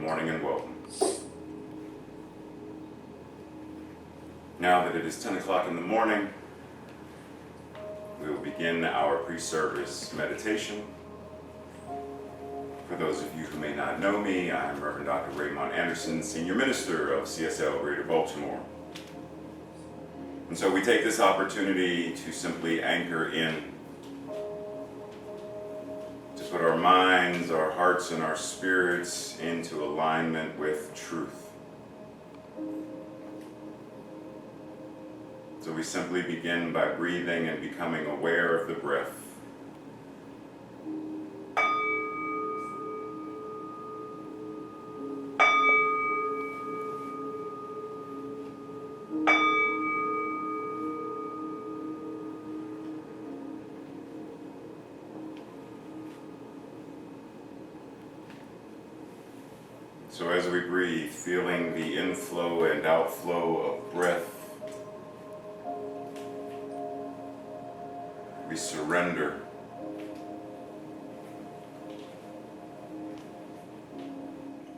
morning and welcome. Now that it is 10 o'clock in the morning, we will begin our pre-service meditation. For those of you who may not know me, I am Rev Dr Ray Anderson, Senior Minister of CSL Greater Baltimore. And so we take this opportunity to simply anchor in, to put our minds, our hearts, and our spirits into alignment with truth. So we simply begin by breathing and becoming aware of the breath. So as we breathe, feeling the inflow and outflow of breath, we surrender.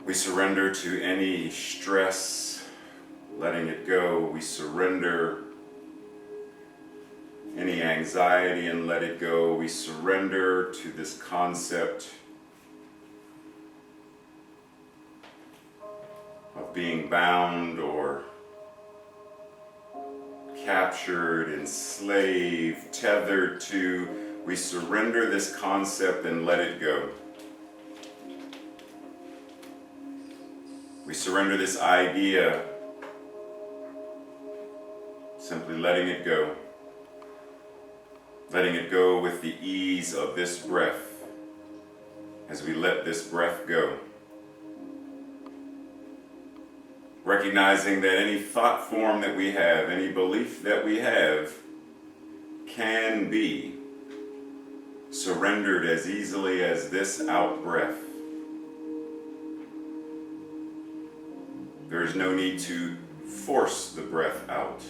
We surrender to any stress, letting it go. We surrender any anxiety and let it go. We surrender to this concept of being bound or captured, enslaved, tethered to. We surrender this concept and let it go. We surrender this idea, simply letting it go. Letting it go with the ease of this breath as we let this breath go. Recognizing that any thought form that we have, any belief that we have, can be surrendered as easily as this out breath. There is no need to force the breath out,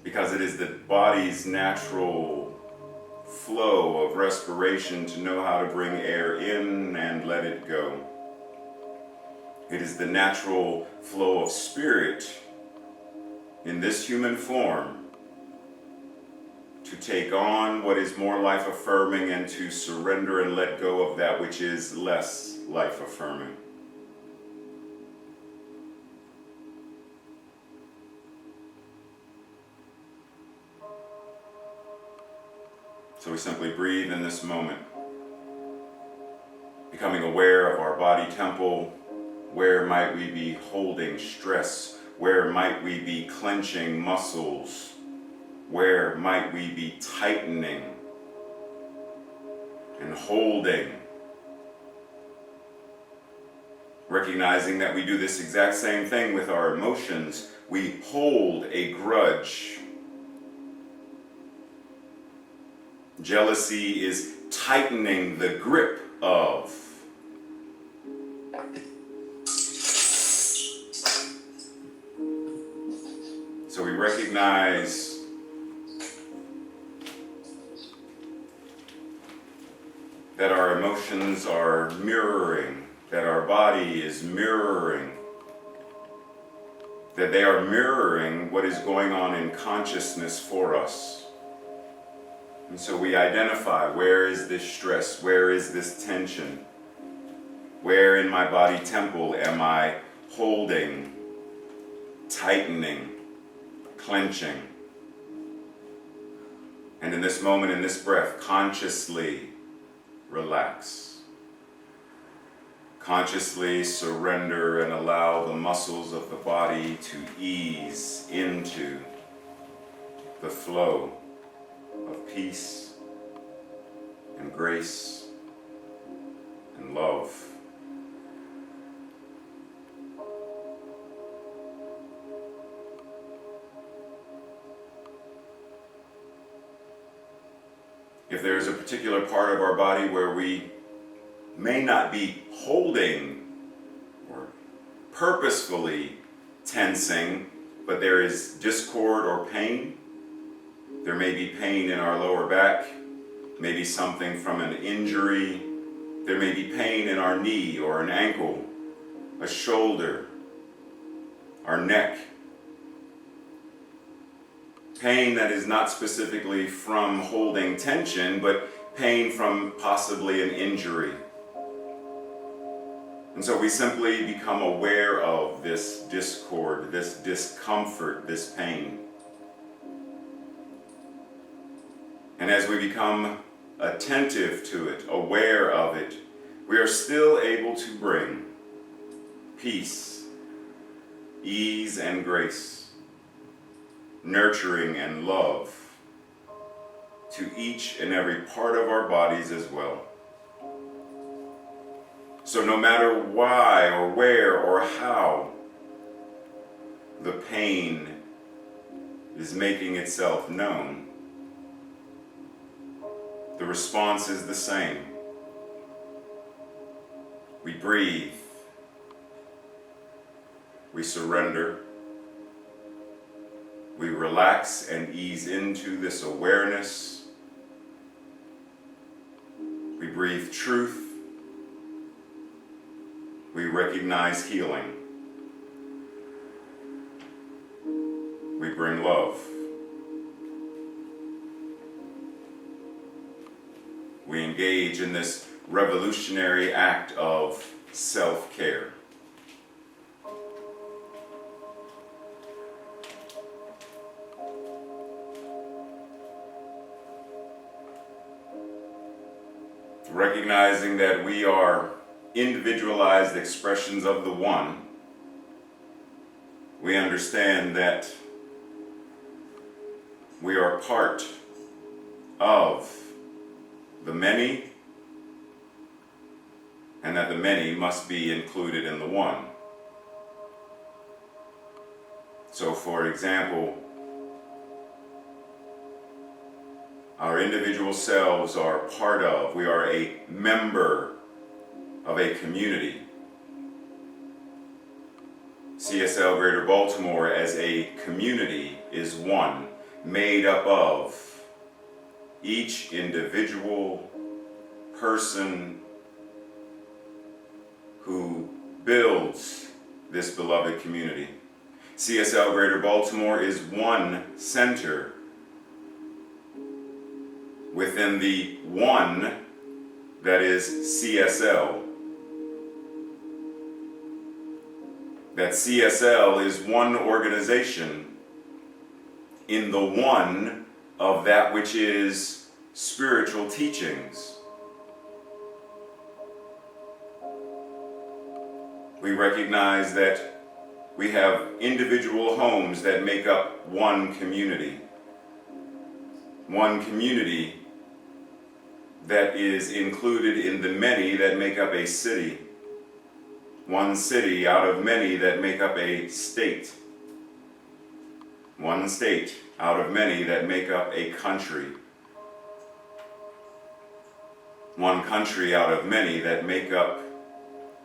because it is the body's natural flow of respiration to know how to bring air in and let it go. It is the natural flow of spirit in this human form to take on what is more life-affirming and to surrender and let go of that which is less life-affirming. So we simply breathe in this moment, becoming aware of our body temple. Where might we be holding stress? Where might we be clenching muscles? Where might we be tightening and holding? Recognizing that we do this exact same thing with our emotions. We hold a grudge. Jealousy is tightening the grip of. So we recognize that our emotions are mirroring, that our body is mirroring, that they are mirroring what is going on in consciousness for us. And so we identify, where is this stress? Where is this tension? Where in my body temple am I holding, tightening, clenching? And in this moment, in this breath, consciously relax. Consciously surrender and allow the muscles of the body to ease into the flow of peace and grace and love. If there is a particular part of our body where we may not be holding or purposefully tensing, but there is discord or pain, there may be pain in our lower back, maybe something from an injury, There may be pain in our knee or an ankle, a shoulder, our neck. Pain that is not specifically from holding tension, but pain from possibly an injury. And so we simply become aware of this discord, this discomfort, this pain. And as we become attentive to it, aware of it, we are still able to bring peace, ease and grace, nurturing and love to each and every part of our bodies as well. So no matter why or where or how the pain is making itself known, the response is the same. We breathe. We surrender. We relax and ease into this awareness. We breathe truth. We recognize healing. We bring love. We engage in this revolutionary act of self-care. Recognizing that we are individualized expressions of the one, we understand that we are part of the many, and that the many must be included in the one. So, for example, our individual selves are part of, we are a member of a community. CSL Greater Baltimore as a community is one, made up of each individual person who builds this beloved community. CSL Greater Baltimore is one center within the one that is CSL. That CSL is one organization in the one of that which is spiritual teachings. We recognize that we have individual homes that make up one community. One community that is included in the many that make up a city. One city out of many that make up a state. One state out of many that make up a country. One country out of many that make up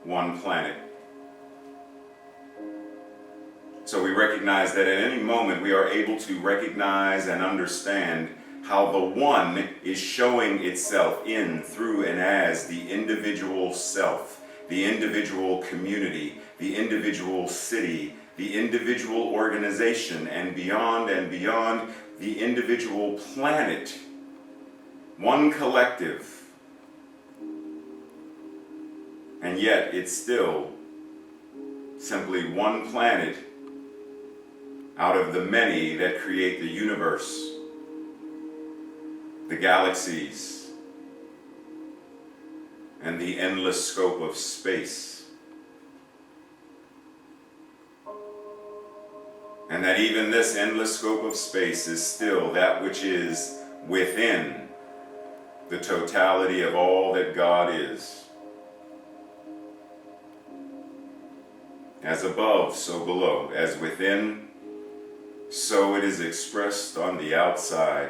one planet. So we recognize that at any moment we are able to recognize and understand how the one is showing itself in, through, and as the individual self, the individual community, the individual city, the individual organization, and beyond, the individual planet. One collective. And yet it's still simply one planet out of the many that create the universe, the galaxies, and the endless scope of space. And that even this endless scope of space is still that which is within the totality of all that God is. As above, so below. As within, so it is expressed on the outside.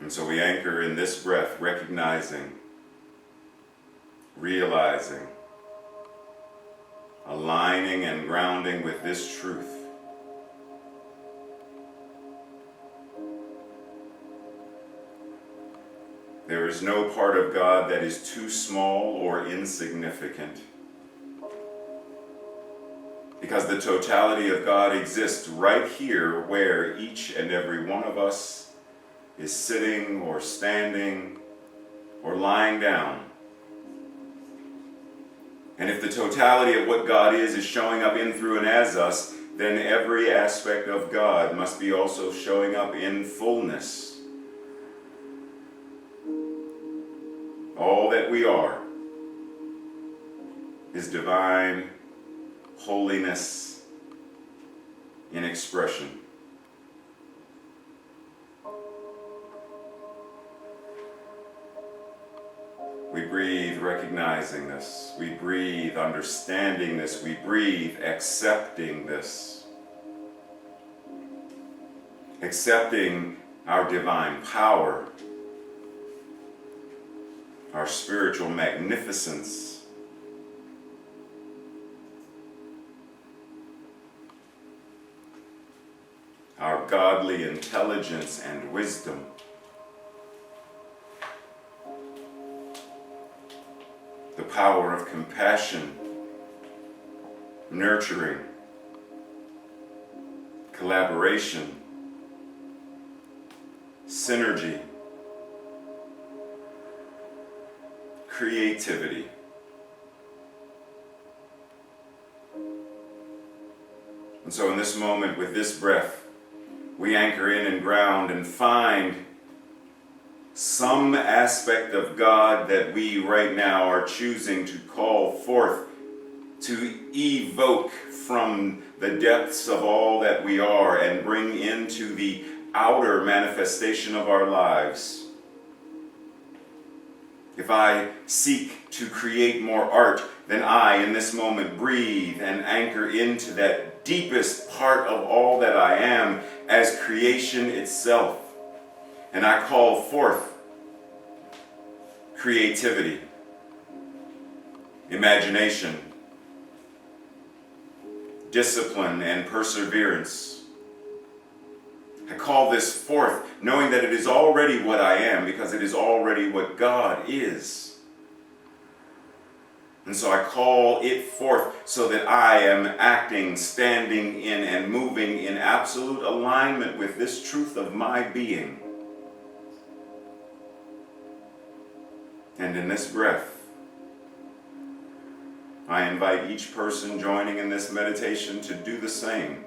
And so we anchor in this breath, recognizing, realizing, aligning and grounding with this truth. is no part of God that is too small or insignificant. Because the totality of God exists right here where each and every one of us is sitting or standing or lying down. And if the totality of what God is showing up in, through, and as us, then every aspect of God must be also showing up in fullness. All that we are is divine holiness in expression. We breathe recognizing this. We breathe understanding this. We breathe accepting this. Accepting our divine power, our spiritual magnificence, our godly intelligence and wisdom. The power of compassion, nurturing, collaboration, synergy, creativity. And so in this moment, with this breath, we anchor in and ground and find some aspect of God that we right now are choosing to call forth, to evoke from the depths of all that we are and bring into the outer manifestation of our lives. If I seek to create more art, then I, in this moment, breathe and anchor into that deepest part of all that I am as creation itself. And I call forth creativity, imagination, discipline, and perseverance. I call this forth, knowing that it is already what I am, because it is already what God is. And so I call it forth so that I am acting, standing in, and moving in absolute alignment with this truth of my being. And in this breath, I invite each person joining in this meditation to do the same.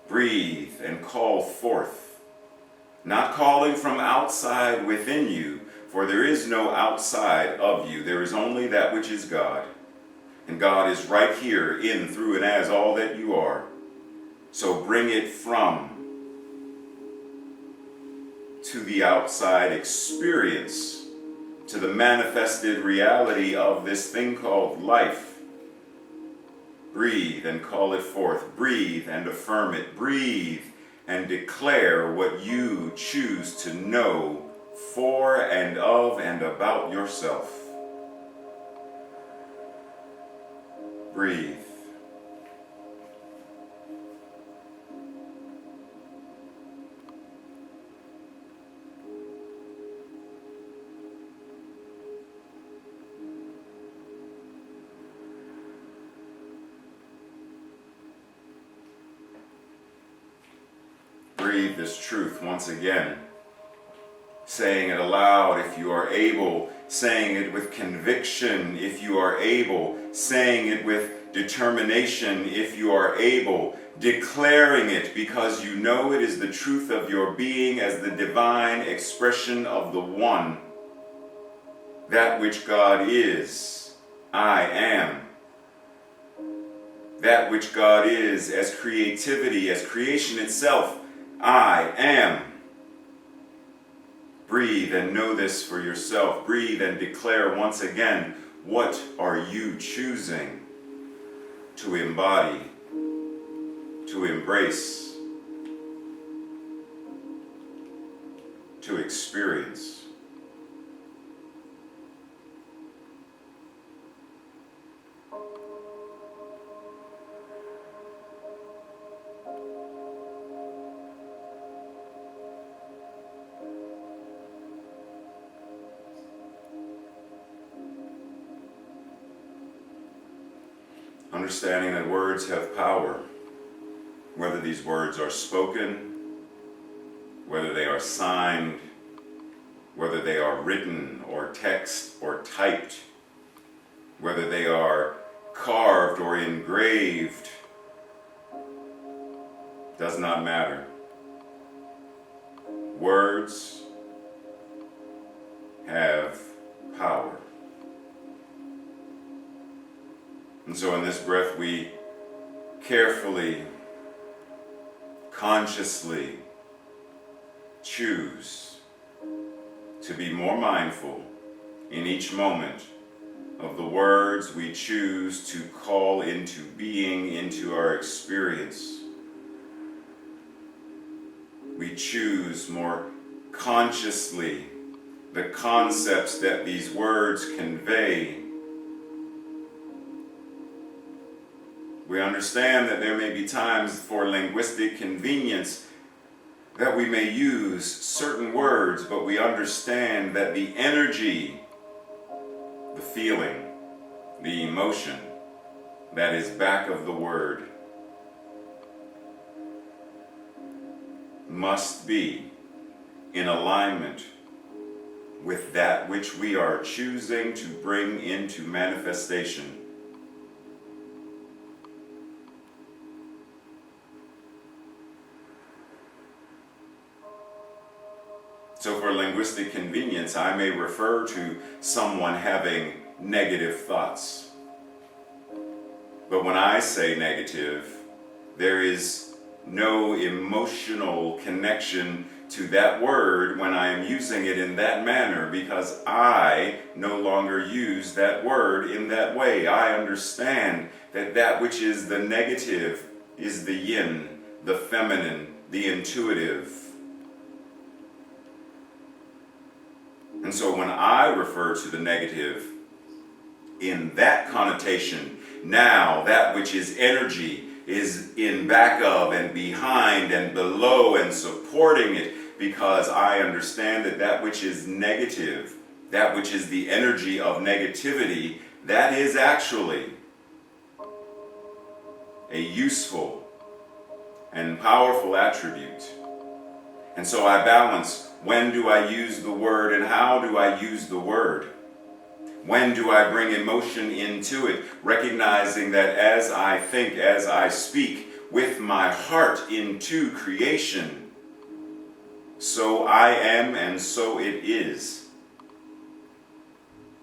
Breathe and call forth, not calling from outside within you, for there is no outside of you. There is only that which is God. And God is right here in, through, and as all that you are. So bring it from to the outside experience, to the manifested reality of this thing called life. Breathe and call it forth. Breathe and affirm it. Breathe and declare what you choose to know for and of and about yourself. Breathe. Breathe this truth once again, saying it aloud if you are able, saying it with conviction if you are able, saying it with determination if you are able, declaring it because you know it is the truth of your being as the divine expression of the One. That which God is, I am. That which God is as creativity, as creation itself, I am. Breathe and know this for yourself. Breathe and declare once again, what are you choosing to embody, to embrace, to experience? Understanding that words have power, whether these words are spoken, whether they are signed, whether they are written or text or typed, whether they are carved or engraved, does not matter. Words have power. And so in this breath we carefully, consciously choose to be more mindful in each moment of the words we choose to call into being, into our experience. We choose more consciously the concepts that these words convey. We understand that there may be times for linguistic convenience that we may use certain words, but we understand that the energy, the feeling, the emotion that is back of the word must be in alignment with that which we are choosing to bring into manifestation. So for linguistic convenience, I may refer to someone having negative thoughts. But when I say negative, there is no emotional connection to that word when I am using it in that manner, because I no longer use that word in that way. I understand that that which is the negative is the yin, the feminine, the intuitive. And so when I refer to the negative in that connotation, now that which is energy is in back of and behind and below and supporting it, because I understand that that which is negative, that which is the energy of negativity, that is actually a useful and powerful attribute. And so I balance, when do I use the word and how do I use the word? When do I bring emotion into it, recognizing that as I think, as I speak with my heart into creation, so I am and so it is.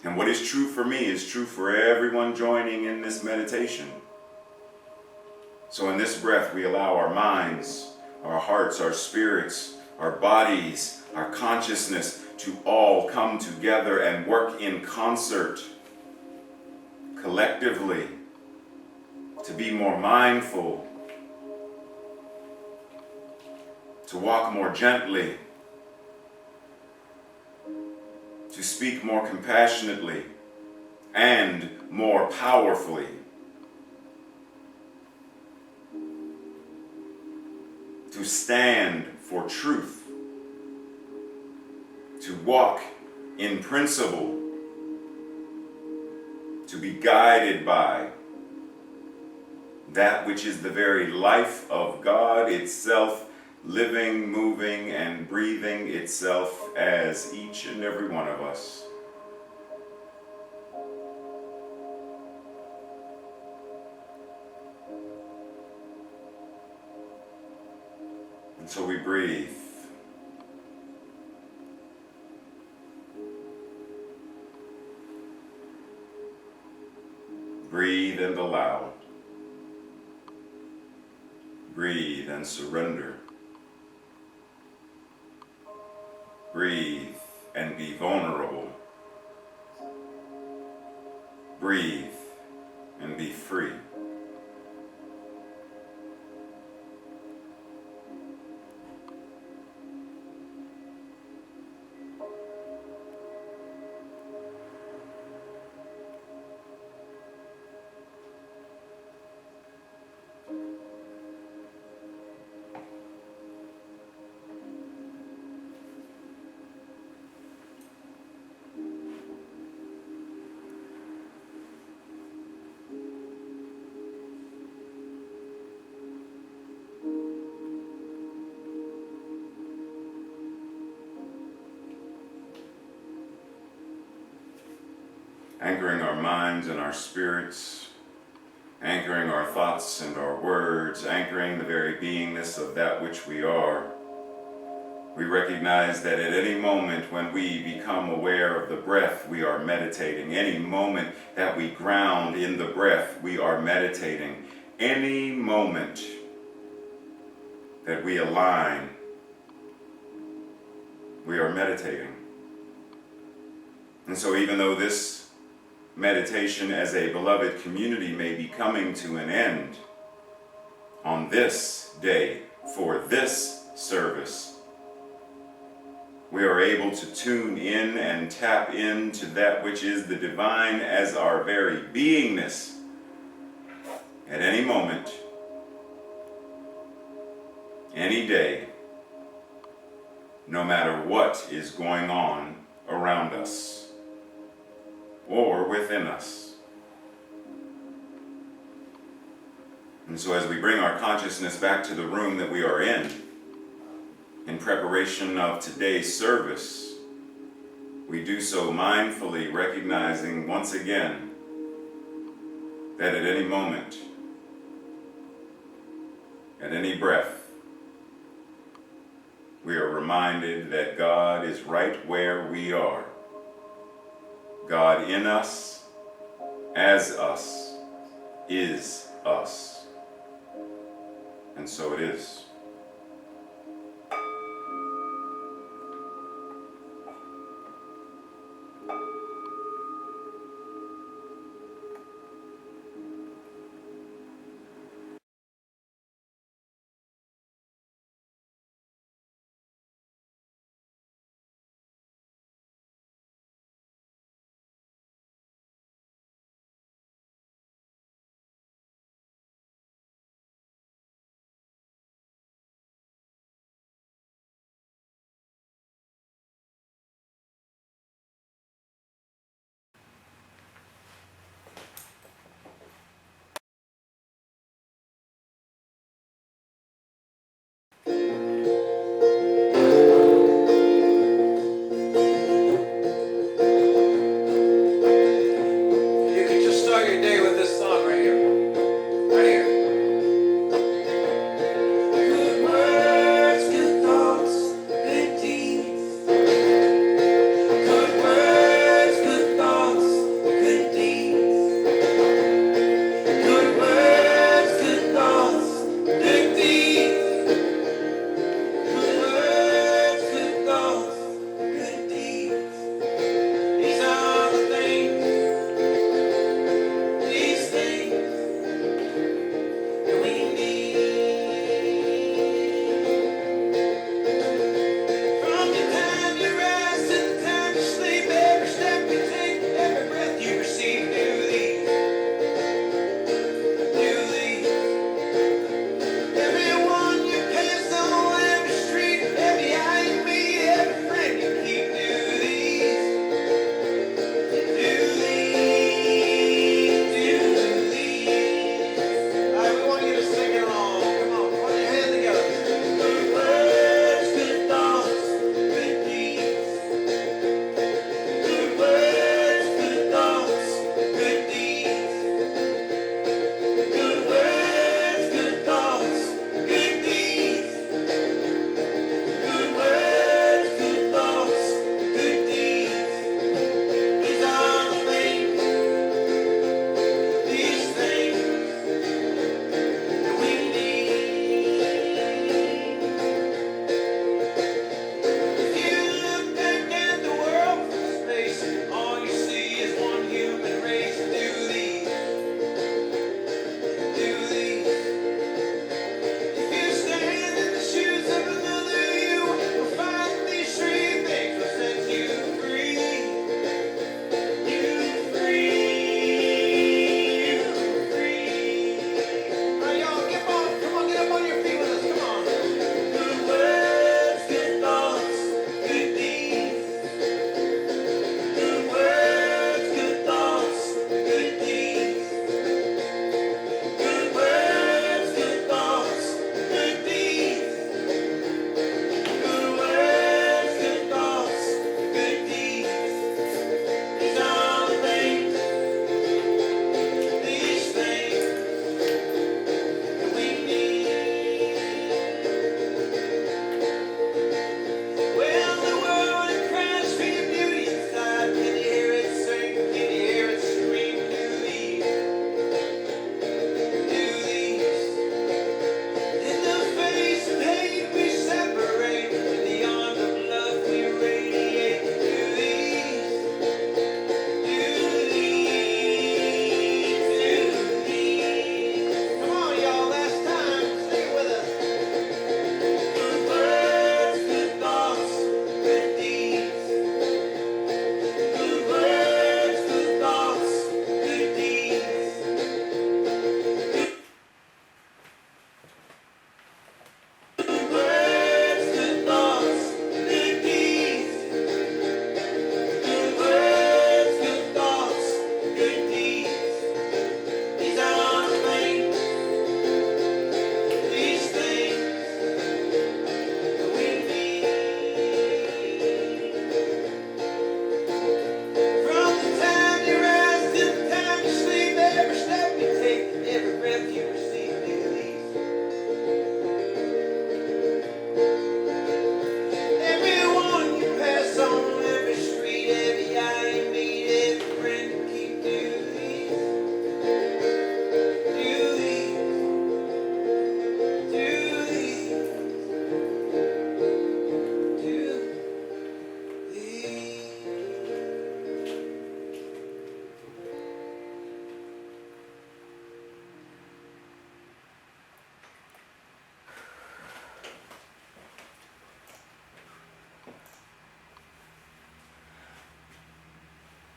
And what is true for me is true for everyone joining in this meditation. So in this breath we allow our minds, our hearts, our spirits, our bodies, our consciousness to all come together and work in concert, collectively, to be more mindful, to walk more gently, to speak more compassionately and more powerfully, to stand for truth, to walk in principle, to be guided by that which is the very life of God itself, living, moving, and breathing itself as each and every one of us. And so we breathe. Breathe and allow. Breathe and surrender. Breathe and be vulnerable. Breathe and be free. anchoring our minds and our spirits, anchoring our thoughts and our words, anchoring the very beingness of that which we are. We recognize that at any moment when we become aware of the breath, we are meditating. Any moment that we ground in the breath, we are meditating. Any moment that we align, we are meditating. And so even though this meditation as a beloved community may be coming to an end on this day for this service, we are able to tune in and tap into that which is the divine as our very beingness at any moment, any day, no matter what is going on around us or within us. And so as we bring our consciousness back to the room that we are in preparation of today's service, we do so mindfully, recognizing once again that at any moment, at any breath, we are reminded that God is right where we are. God in us, as us, is us. And so it is.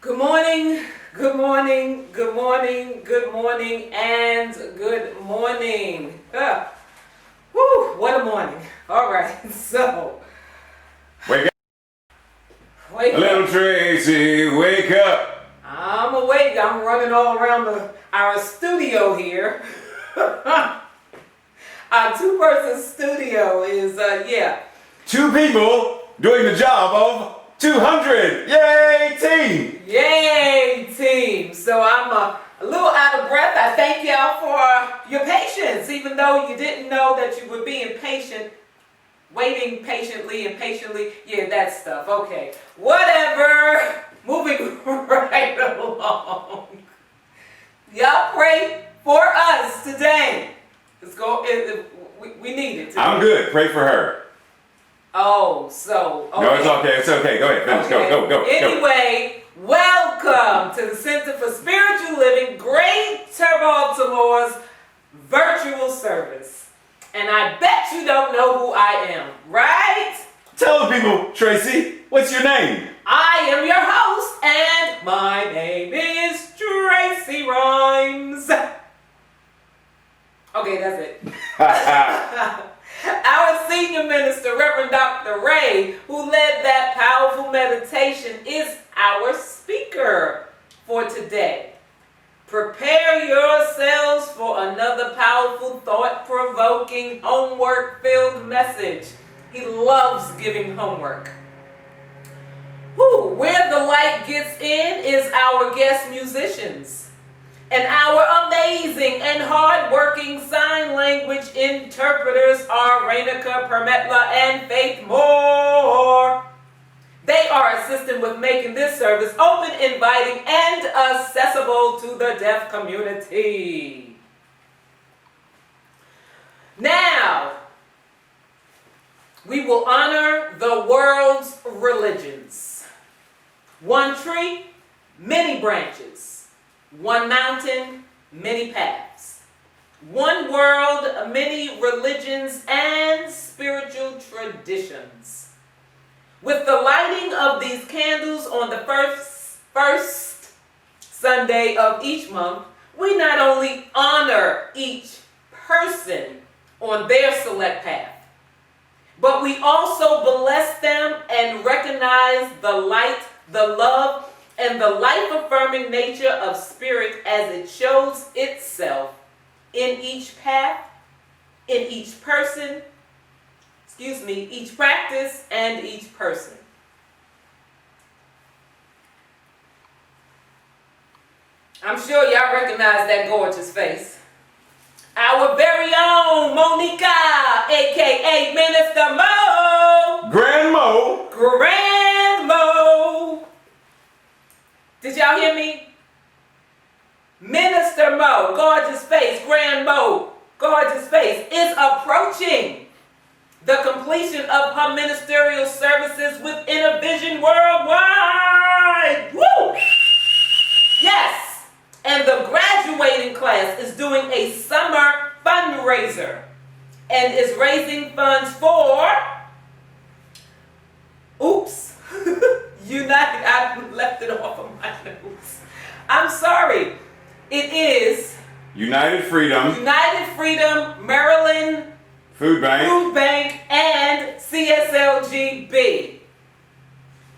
Good morning, good morning, good morning, good morning, and good morning. Woo, what a morning. All right, so. Wake up. Wake Little up. Tracy, wake up. I'm awake. I'm running all around our studio here. Our two-person studio is, Two people doing the job of 200. Yay, team. Yay, team. So I'm a little out of breath. I thank y'all for your patience, even though you didn't know that you were being patient, waiting patiently and patiently. Yeah, that stuff. Okay, whatever. Moving right along. Y'all pray for us today. Let's go. We need it today. I'm good. Pray for her. Oh, so. Okay. No, it's okay. It's okay. Go ahead. Finish. Okay. Go. Anyway, welcome to the Center for Spiritual Living, Greater Baltimore's virtual service. And I bet you don't know who I am, right? Tell the people, Tracy, what's your name? I am your host, and my name is Tracy Rhymes. Okay, that's it. Our senior minister, Rev Dr Ray, who led that powerful meditation, is our speaker for today. Prepare yourselves for another powerful, thought-provoking, homework-filled message. He loves giving homework. Where the light gets in is our guest musicians. And our amazing and hard-working sign language interpreters are Rainica Permetla and Faith Moore. They are assisting with making this service open, inviting, and accessible to the deaf community. Now, we will honor the world's religions. One tree, many branches. One mountain, many paths. One world, many religions and spiritual traditions. With the lighting of these candles on the first Sunday of each month, we not only honor each person on their select path, but we also bless them and recognize the light, the love, and the life-affirming nature of spirit as it shows itself in each path, in each person, each practice and each person. I'm sure y'all recognize that gorgeous face. Our very own Monica, aka Minister Mo. Grand Mo. Grand Mo. Did y'all hear me? Minister Mo, gorgeous face, Grand Mo, gorgeous face, is approaching the completion of her ministerial services within a vision worldwide. Woo! Yes, and the graduating class is doing a summer fundraiser and is raising funds for, United, I left it off of my notes. I'm sorry. It is United Freedom, Maryland Food Bank, and CSLGB.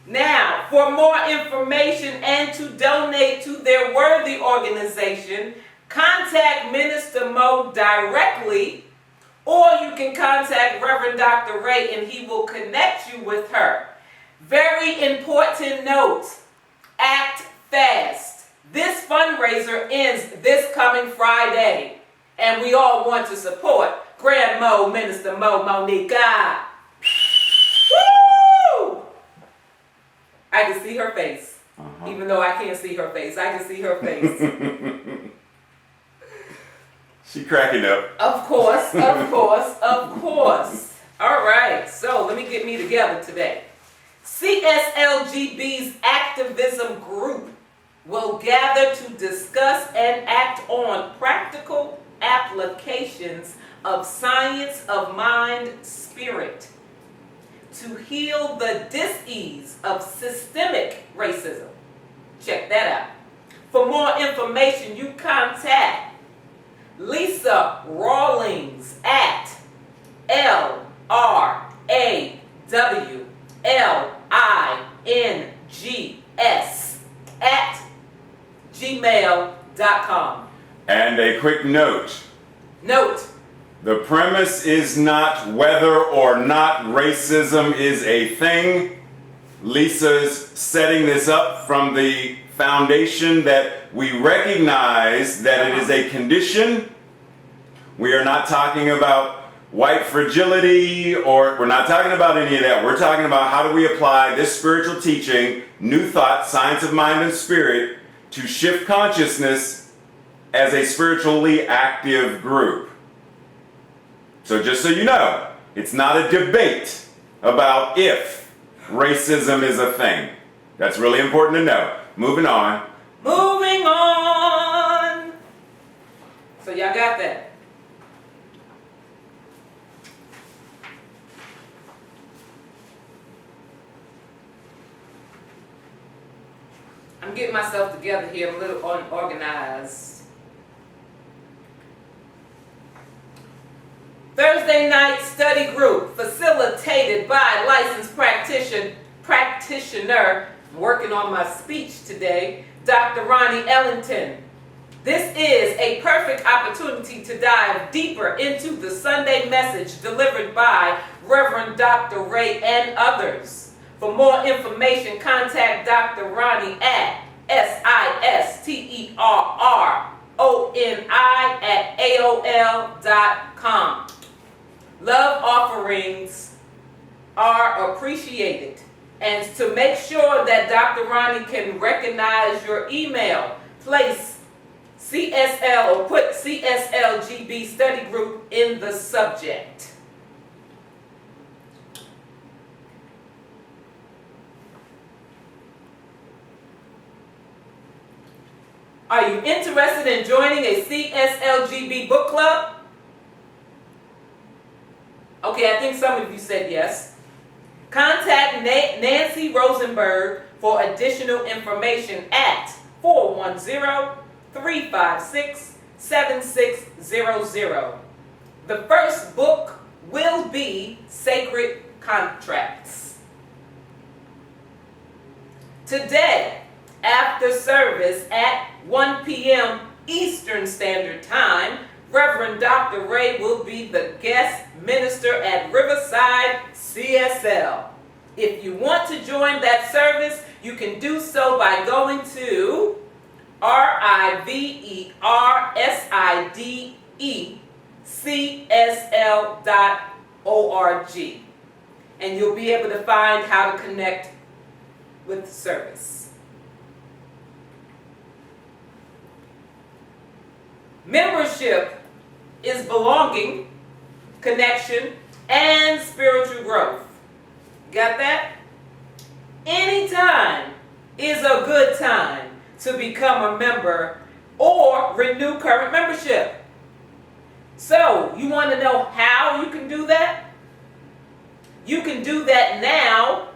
Now, for more information and to donate to their worthy organization, contact Minister Mo directly, or you can contact Reverend Dr. Ray and he will connect you with her. Very important note, act fast. This fundraiser ends this coming Friday, and we all want to support Grand Mo, Minister Mo, Monica. Woo! I can see her face, even though I can't see her face. I can see her face. She cracking up. Of course. All right, so let me get me together today. CSLGB's activism group will gather to discuss and act on practical applications of science of mind spirit to heal the dis-ease of systemic racism, Check that out. For more information, you contact Lisa Rawlings at LRAWLINGS@gmail.com. And a quick note. Note. The premise is not whether or not racism is a thing. Lisa's setting this up from the foundation that we recognize that it is a condition. We are not talking about white fragility, or we're not talking about any of that. We're talking about how do we apply this spiritual teaching, new thought, science of mind and spirit, to shift consciousness as a spiritually active group. So just so you know, it's not a debate about if racism is a thing. That's really important to know. Moving on. Moving on. So y'all got that? I'm getting myself together here. I'm a little unorganized. Thursday night study group facilitated by licensed practitioner, I'm working on my speech today, Dr. Ronnie Ellington. This is a perfect opportunity to dive deeper into the Sunday message delivered by Rev Dr Ray and others. For more information, contact Dr. Ronnie at sisterroni@aol.com. Love offerings are appreciated. And to make sure that Dr. Ronnie can recognize your email, place CSL or put CSLGB study group in the subject. Are you interested in joining a CSLGB book club? Okay, I think some of you said yes. Contact Nancy Rosenberg for additional information at 410-356-7600. The first book will be Sacred Contracts. Today, after service at 1 p.m. Eastern Standard Time, Reverend Dr. Ray will be the guest minister at Riverside CSL. If you want to join that service, you can do so by going to riversidecsl.org, and you'll be able to find how to connect with the service. Membership is belonging, connection, and spiritual growth. Got that? Anytime is a good time to become a member or renew current membership. So, you want to know how you can do that? You can do that now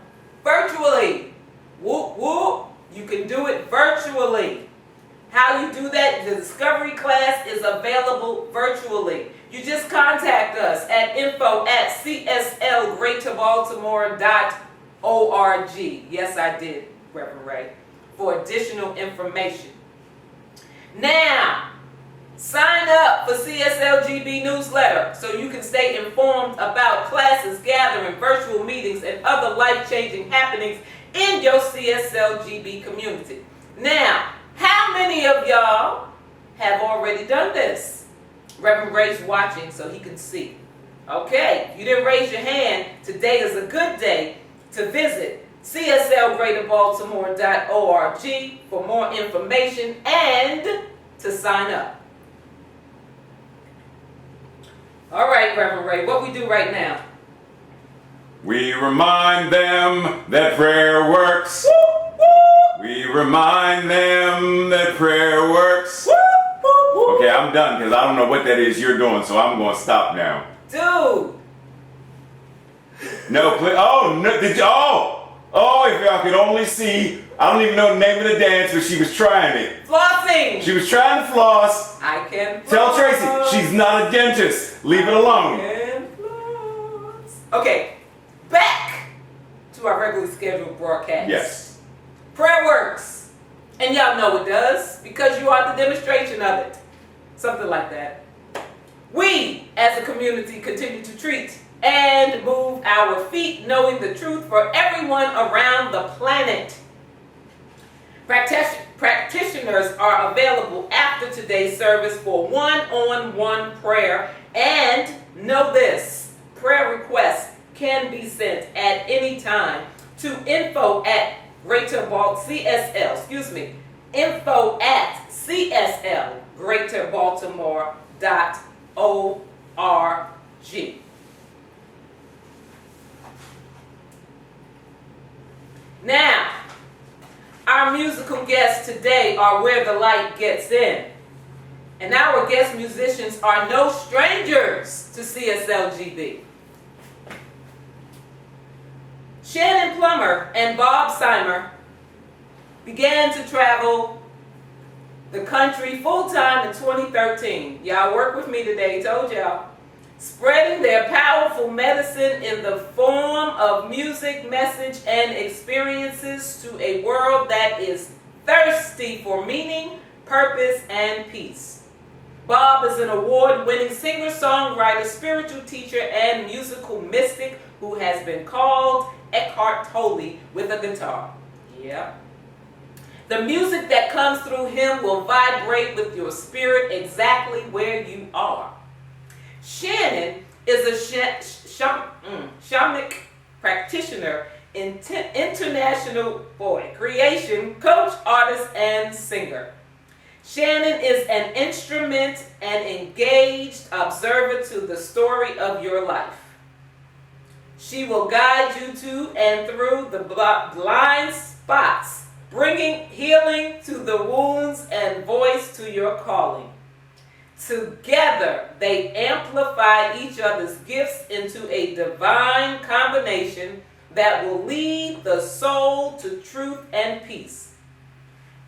virtually. Whoop, whoop. You can do it virtually. How you do that? The discovery class is available virtually. You just contact us at info@cslgreaterbaltimore.org. Yes, I did, Reverend Ray, for additional information. Now, sign up for CSLGB newsletter so you can stay informed about classes, gathering, virtual meetings, and other life-changing happenings in your CSLGB community. Now, how many of y'all have already done this? Reverend Ray's watching so he can see. Okay, if you didn't raise your hand, today is a good day to visit cslgreaterbaltimore.org for more information and to sign up. All right, Reverend Ray, what we do right now? We remind them that prayer works. We remind them that prayer works. Okay, I'm done because I don't know what that is you're doing, so I'm going to stop now. Dude. No, please. Oh, no, did you? Oh, if y'all could only see I don't even know the name of the dance, but she was trying it. Flossing. She was trying to floss. I can floss. Tell Tracy, she's not a dentist. Leave it alone. I can floss. Okay, back to our regularly scheduled broadcast. Yes. Prayer works. And y'all know it does because you are the demonstration of it. Something like that. We, as a community, continue to treat and move our feet, knowing the truth for everyone around the planet. Practitioners are available after today's service for one-on-one prayer. And know this, prayer requests can be sent at any time to info@greaterbaltimore.org. Now, our musical guests today are Where the Light Gets In. And our guest musicians are no strangers to CSLGB. Shannon Plummer and Bob Simer began to travel the country full-time in 2013. Y'all work with me today, told y'all. Spreading their powerful medicine in the form of music, message, and experiences to a world that is thirsty for meaning, purpose, and peace. Bob is an award-winning singer-songwriter, spiritual teacher, and musical mystic who has been called Eckhart Tolle with a guitar. Yeah. The music that comes through him will vibrate with your spirit exactly where you are. Shannon is a shamanic practitioner, international creation, coach, artist, and singer. Shannon is an instrument and engaged observer to the story of your life. She will guide you to and through the blind spots, bringing healing to the wounds and voice to your calling. Together, they amplify each other's gifts into a divine combination that will lead the soul to truth and peace.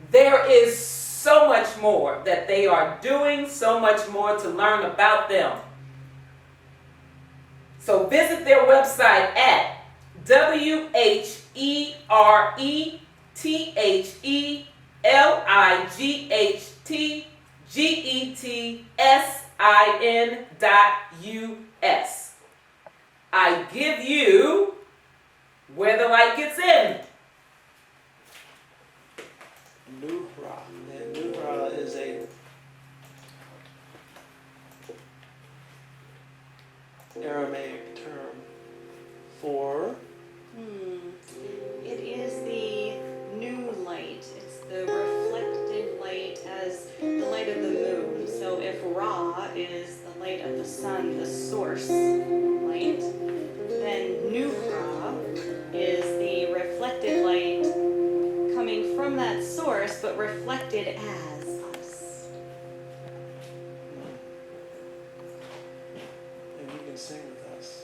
There is so much more that they are doing, so much more to learn about them. So visit their website at WHERETHGETSIN.US. I give you Where the Light Gets In. Nuhra. And Nuhra is a Aramaic term for It is the new light. It's the reflected light as the light of the moon. So if Ra is the light of the sun, the source light, then Nuhra is the reflected light coming from that source, but reflected as us. and you can sing with us.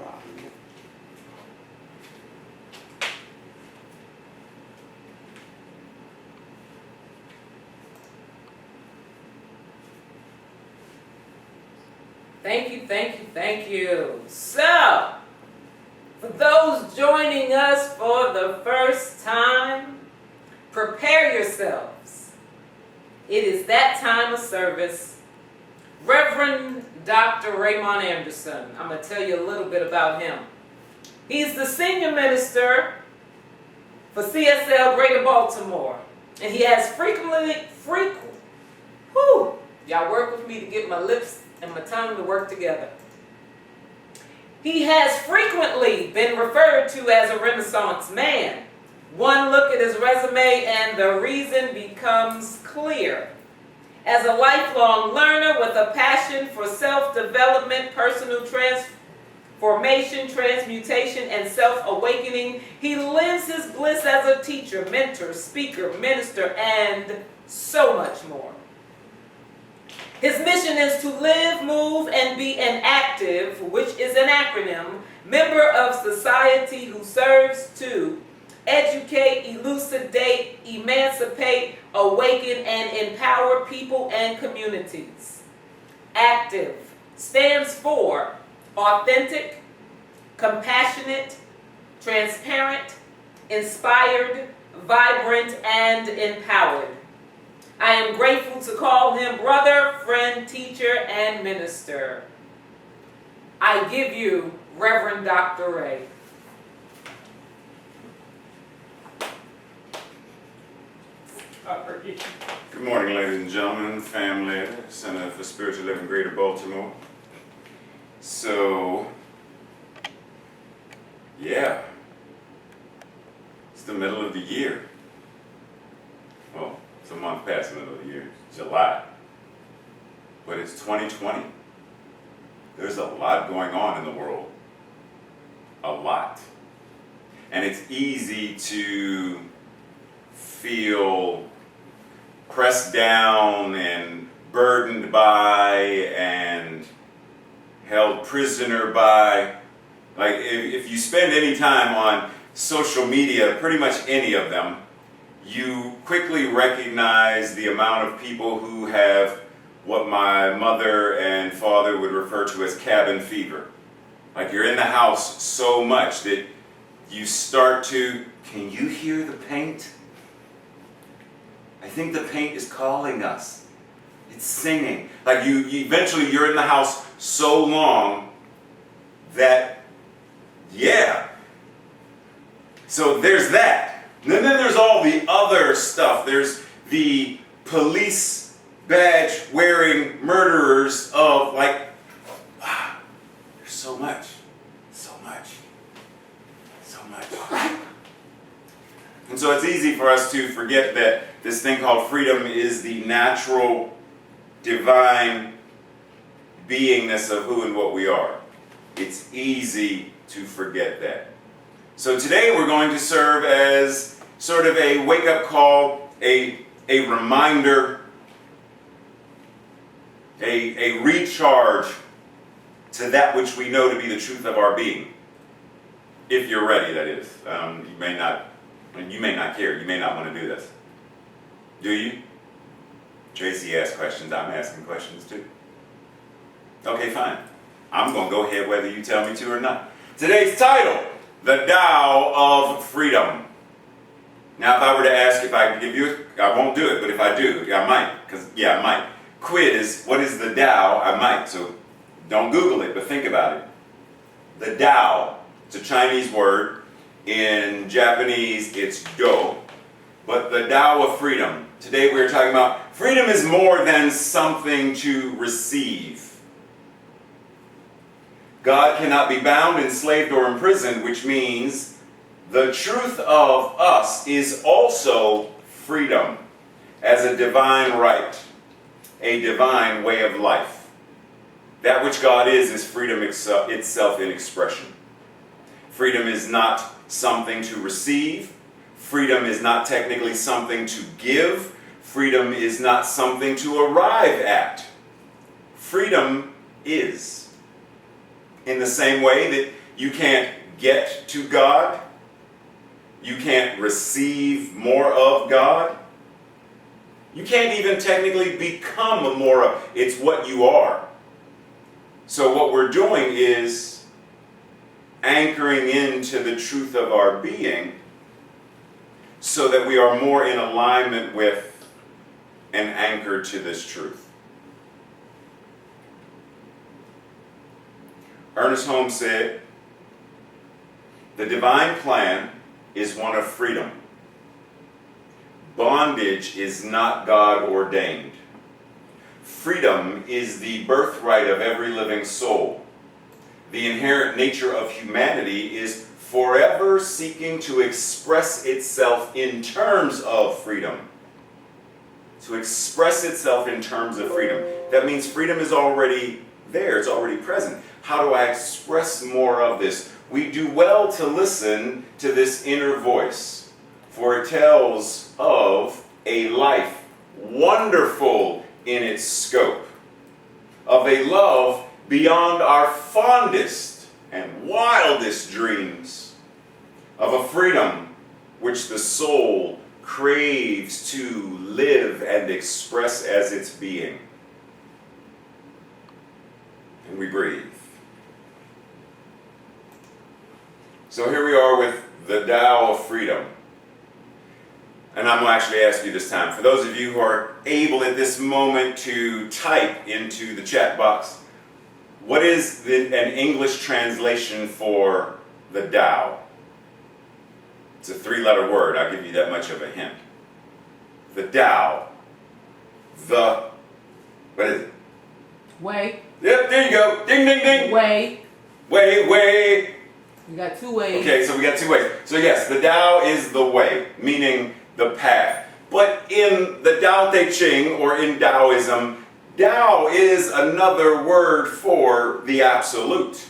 Ra. Thank you, thank you, thank you. So, for those joining us for the first time, prepare yourselves. It is that time of service. Rev Dr Ray Anderson, I'm going to tell you a little bit about him. He's the senior minister for CSL Greater Baltimore. And he has y'all work with me to get my lips and my tongue to work together. He has frequently been referred to as a Renaissance man. One look at his resume and the reason becomes clear. As a lifelong learner with a passion for self-development, personal transformation, transmutation, and self-awakening, he lives his bliss as a teacher, mentor, speaker, minister, and so much more. His mission is to live, move, and be an active, which is an acronym, member of society who serves to educate, elucidate, emancipate, awaken, and empower people and communities. Active stands for authentic, compassionate, transparent, inspired, vibrant, and empowered. I am grateful to call him brother, friend, teacher, and minister. I give you Reverend Dr. Ray. Good morning, ladies and gentlemen, family, Center for Spiritual Living, Greater Baltimore. So, yeah, it's the middle of the year. Well, it's a month past the middle of the year, July. But it's 2020. There's a lot going on in the world. A lot. And it's easy to feel pressed down and burdened by and held prisoner by. Like if you spend any time on social media, pretty much any of them, you quickly recognize the amount of people who have what my mother and father would refer to as cabin fever. Like you're in the house so much that you start to, can you hear the paint? I think the paint is calling us. It's singing. Like you eventually you're in the house so long that, yeah. So there's that. And then there's all the other stuff. There's the police badge wearing murderers of like, wow, there's so much. And so it's easy for us to forget that this thing called freedom is the natural, divine beingness of who and what we are. It's easy to forget that. So today we're going to serve as sort of a wake-up call, a reminder, a recharge to that which we know to be the truth of our being. If you're ready, that is. You may not care. You may not want to do this. Do you? Tracy asked questions. I'm asking questions too. Okay, fine. I'm going to go ahead whether you tell me to or not. Today's title, The Tao of Freedom. Now, if I were to ask if I could give you, I won't do it, but if I do, I might. I might. Quiz, what is the Tao? I might. So don't Google it, but think about it. The Tao, it's a Chinese word. In Japanese, it's Do. But the Tao of Freedom. Today we're talking about freedom is more than something to receive. God cannot be bound, enslaved, or imprisoned, which means the truth of us is also freedom as a divine right, a divine way of life. That which God is freedom itself in expression. Freedom is not something to receive. Freedom is not technically something to give. Freedom is not something to arrive at. Freedom is. In the same way that You can't get to God. You can't receive more of God. You can't even technically become more of. It's what you are. So what we're doing is anchoring into the truth of our being so that we are more in alignment with and anchored to this truth. Ernest Holmes said, "The divine plan is one of freedom. Bondage is not God-ordained. Freedom is the birthright of every living soul. The inherent nature of humanity is forever seeking to express itself in terms of freedom." To express itself in terms of freedom. That means freedom is already there, it's already present. How do I express more of this? We do well to listen to this inner voice, for it tells of a life wonderful in its scope, of a love beyond our fondest and wildest dreams, of a freedom which the soul craves to live and express as its being. And we breathe. So here we are with the Tao of Freedom. And I'm going to actually ask you this time, for those of you who are able at this moment to type into the chat box, what is an English translation for the Tao? It's a 3-letter word. I'll give you that much of a hint. The Tao. What is it? Way. Yep, there you go. Ding, ding, ding. Way. Way. You got 2 ways. Okay, so we got 2 ways. So yes, the Tao is the way, meaning the path. But in the Tao Te Ching, or in Taoism, Tao is another word for the absolute.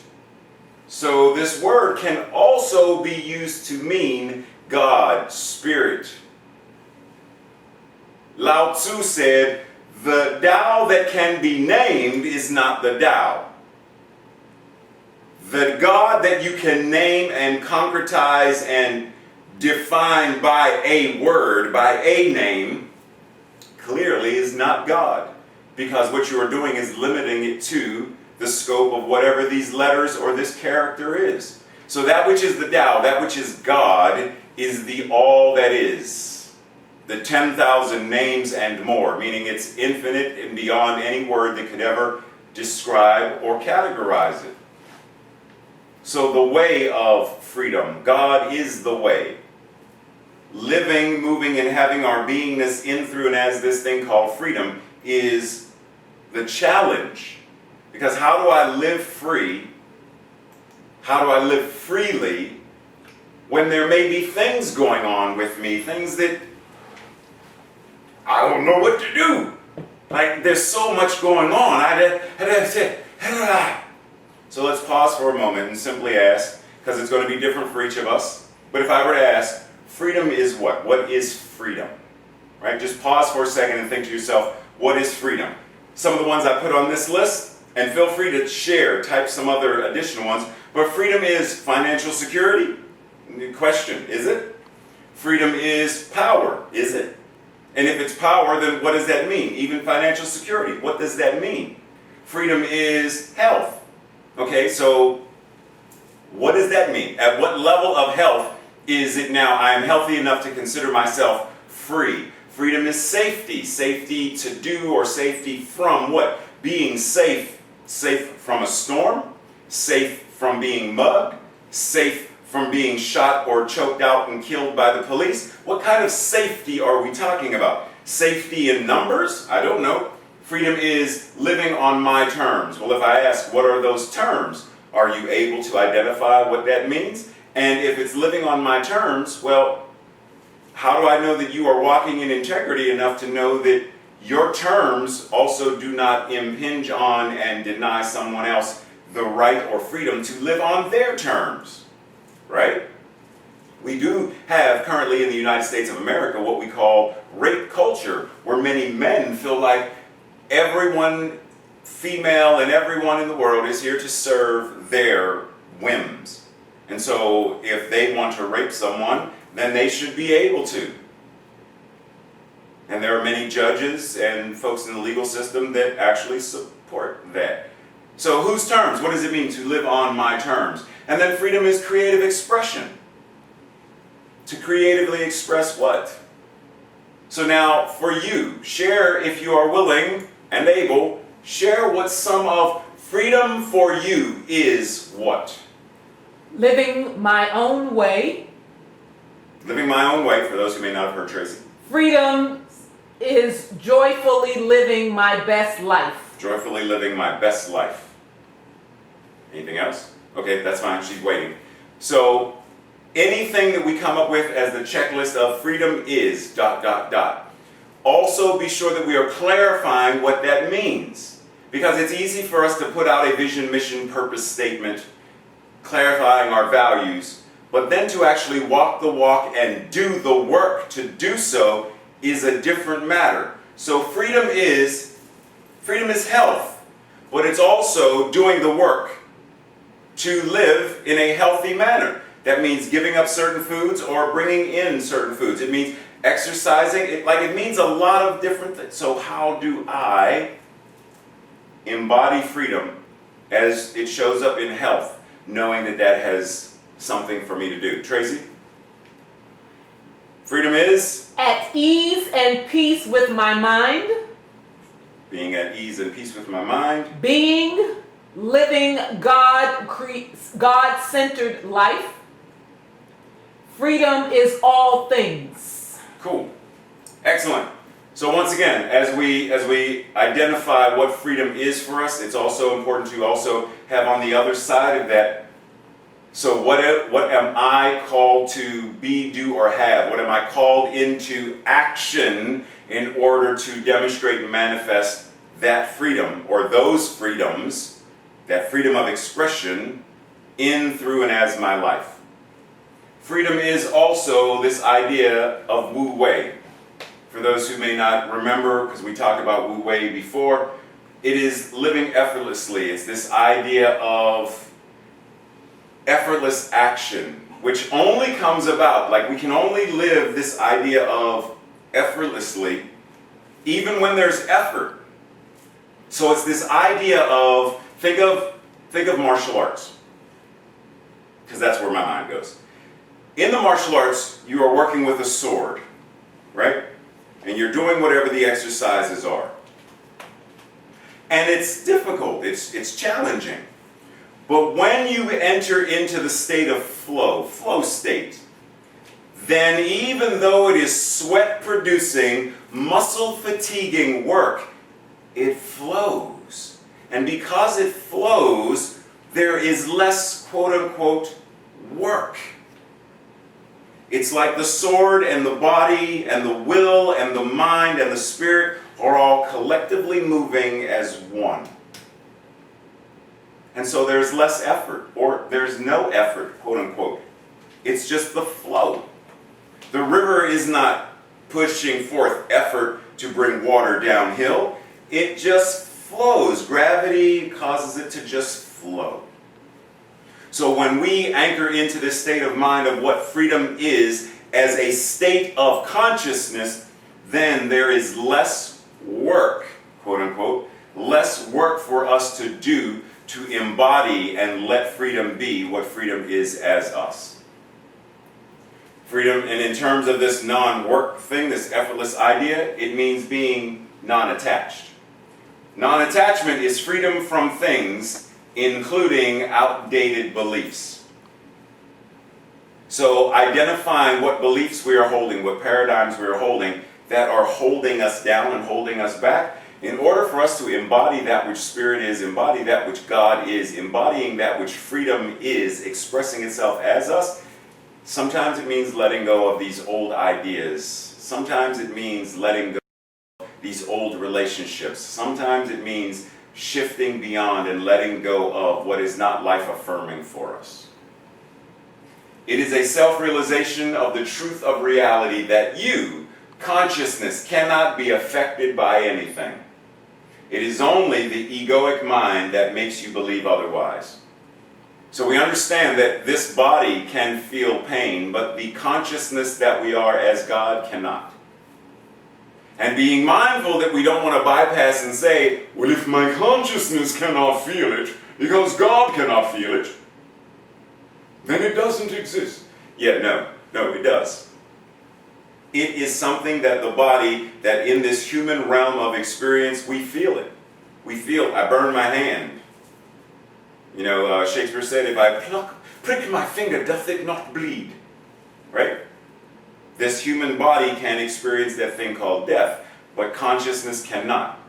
So this word can also be used to mean God, Spirit. Lao Tzu said, "The Tao that can be named is not the Tao." The God that you can name and concretize and define by a word, by a name, clearly is not God. Because what you are doing is limiting it to the scope of whatever these letters or this character is. So that which is the Tao, that which is God, is the all that is. The 10,000 names and more, meaning it's infinite and beyond any word that could ever describe or categorize it. So the way of freedom, God is the way. Living, moving, and having our beingness in, through, and as this thing called freedom is the challenge. Because how do I live free? How do I live freely when there may be things going on with me, things that I don't know what to do? Like, there's so much going on. So let's pause for a moment and simply ask, because it's going to be different for each of us. But if I were to ask, freedom is what? What is freedom? Right? Just pause for a second and think to yourself, what is freedom? Some of the ones I put on this list, and feel free to share, type some other additional ones. But freedom is financial security? Question, is it? Freedom is power, is it? And if it's power, then what does that mean? Even financial security, what does that mean? Freedom is health. Okay, so what does that mean? At what level of health is it now I am healthy enough to consider myself free? Freedom is safety. Safety to do or safety from what? Being safe. Safe from a storm, safe from being mugged, safe from being shot or choked out and killed by the police. What kind of safety are we talking about? Safety in numbers? I don't know. Freedom is living on my terms. Well, if I ask, what are those terms? Are you able to identify what that means? And if it's living on my terms, well, how do I know that you are walking in integrity enough to know that your terms also do not impinge on and deny someone else the right or freedom to live on their terms, right? We do have currently in the United States of America what we call rape culture, where many men feel like everyone, female and everyone in the world, is here to serve their whims. And so if they want to rape someone, then they should be able to. And there are many judges and folks in the legal system that actually support that. So whose terms? What does it mean to live on my terms? And then freedom is creative expression. To creatively express what? So now for you, share if you are willing and able, share what some of freedom for you is what? Living my own way. Living my own way, for those who may not have heard Tracy. Freedom is joyfully living my best life. Joyfully living my best life. Anything else? Okay, that's fine, she's waiting. So, anything that we come up with as the checklist of freedom is ... Also be sure that we are clarifying what that means. Because it's easy for us to put out a vision, mission, purpose statement, clarifying our values, but then to actually walk the walk and do the work to do so is a different matter. So freedom is health, but it's also doing the work to live in a healthy manner. That means giving up certain foods or bringing in certain foods. It means exercising. It means a lot of different things. So how do I embody freedom as it shows up in health, knowing that that has something for me to do? Tracy? Freedom is? At ease and peace with my mind. Being at ease and peace with my mind. Being living God-centered life. Freedom is all things. Cool. Excellent. So once again, as we identify what freedom is for us, it's also important to also have on the other side of that, so what am I called to be, do, or have? What am I called into action in order to demonstrate and manifest that freedom, or those freedoms, that freedom of expression in, through, and as my life? Freedom is also this idea of Wu Wei. For those who may not remember, because we talked about Wu Wei before, it is living effortlessly. It's this idea of effortless action, which only comes about, like we can only live this idea of effortlessly, even when there's effort. So it's this idea of, think of martial arts, because that's where my mind goes. In the martial arts, you are working with a sword, right? And you're doing whatever the exercises are. And it's difficult, it's challenging. But when you enter into the state of flow state, then even though it is sweat-producing, muscle-fatiguing work, it flows. And because it flows, there is less quote-unquote work. It's like the sword and the body and the will and the mind and the spirit are all collectively moving as one. And so there's less effort, or there's no effort, quote unquote. It's just the flow. The river is not pushing forth effort to bring water downhill. It just flows. Gravity causes it to just flow. So when we anchor into this state of mind of what freedom is as a state of consciousness, then there is less work, quote unquote, less work for us to do to embody and let freedom be what freedom is as us. Freedom, and in terms of this non-work thing, this effortless idea, it means being non-attached. Non-attachment is freedom from things, including outdated beliefs. So identifying what beliefs we are holding, what paradigms we are holding, that are holding us down and holding us back, in order for us to embody that which Spirit is, embody that which God is, embodying that which freedom is, expressing itself as us, sometimes it means letting go of these old ideas. Sometimes it means letting go of these old relationships. Sometimes it means shifting beyond and letting go of what is not life-affirming for us. It is a self-realization of the truth of reality that you, consciousness, cannot be affected by anything. It is only the egoic mind that makes you believe otherwise. So we understand that this body can feel pain, but the consciousness that we are as God cannot. And being mindful that we don't want to bypass and say, well, if my consciousness cannot feel it, because God cannot feel it, then it doesn't exist. Yeah, no, it does. It is something that the body, that in this human realm of experience, we feel it. We feel, I burn my hand. You know, Shakespeare said, if I prick my finger, doth it not bleed? Right? This human body can experience that thing called death, but consciousness cannot.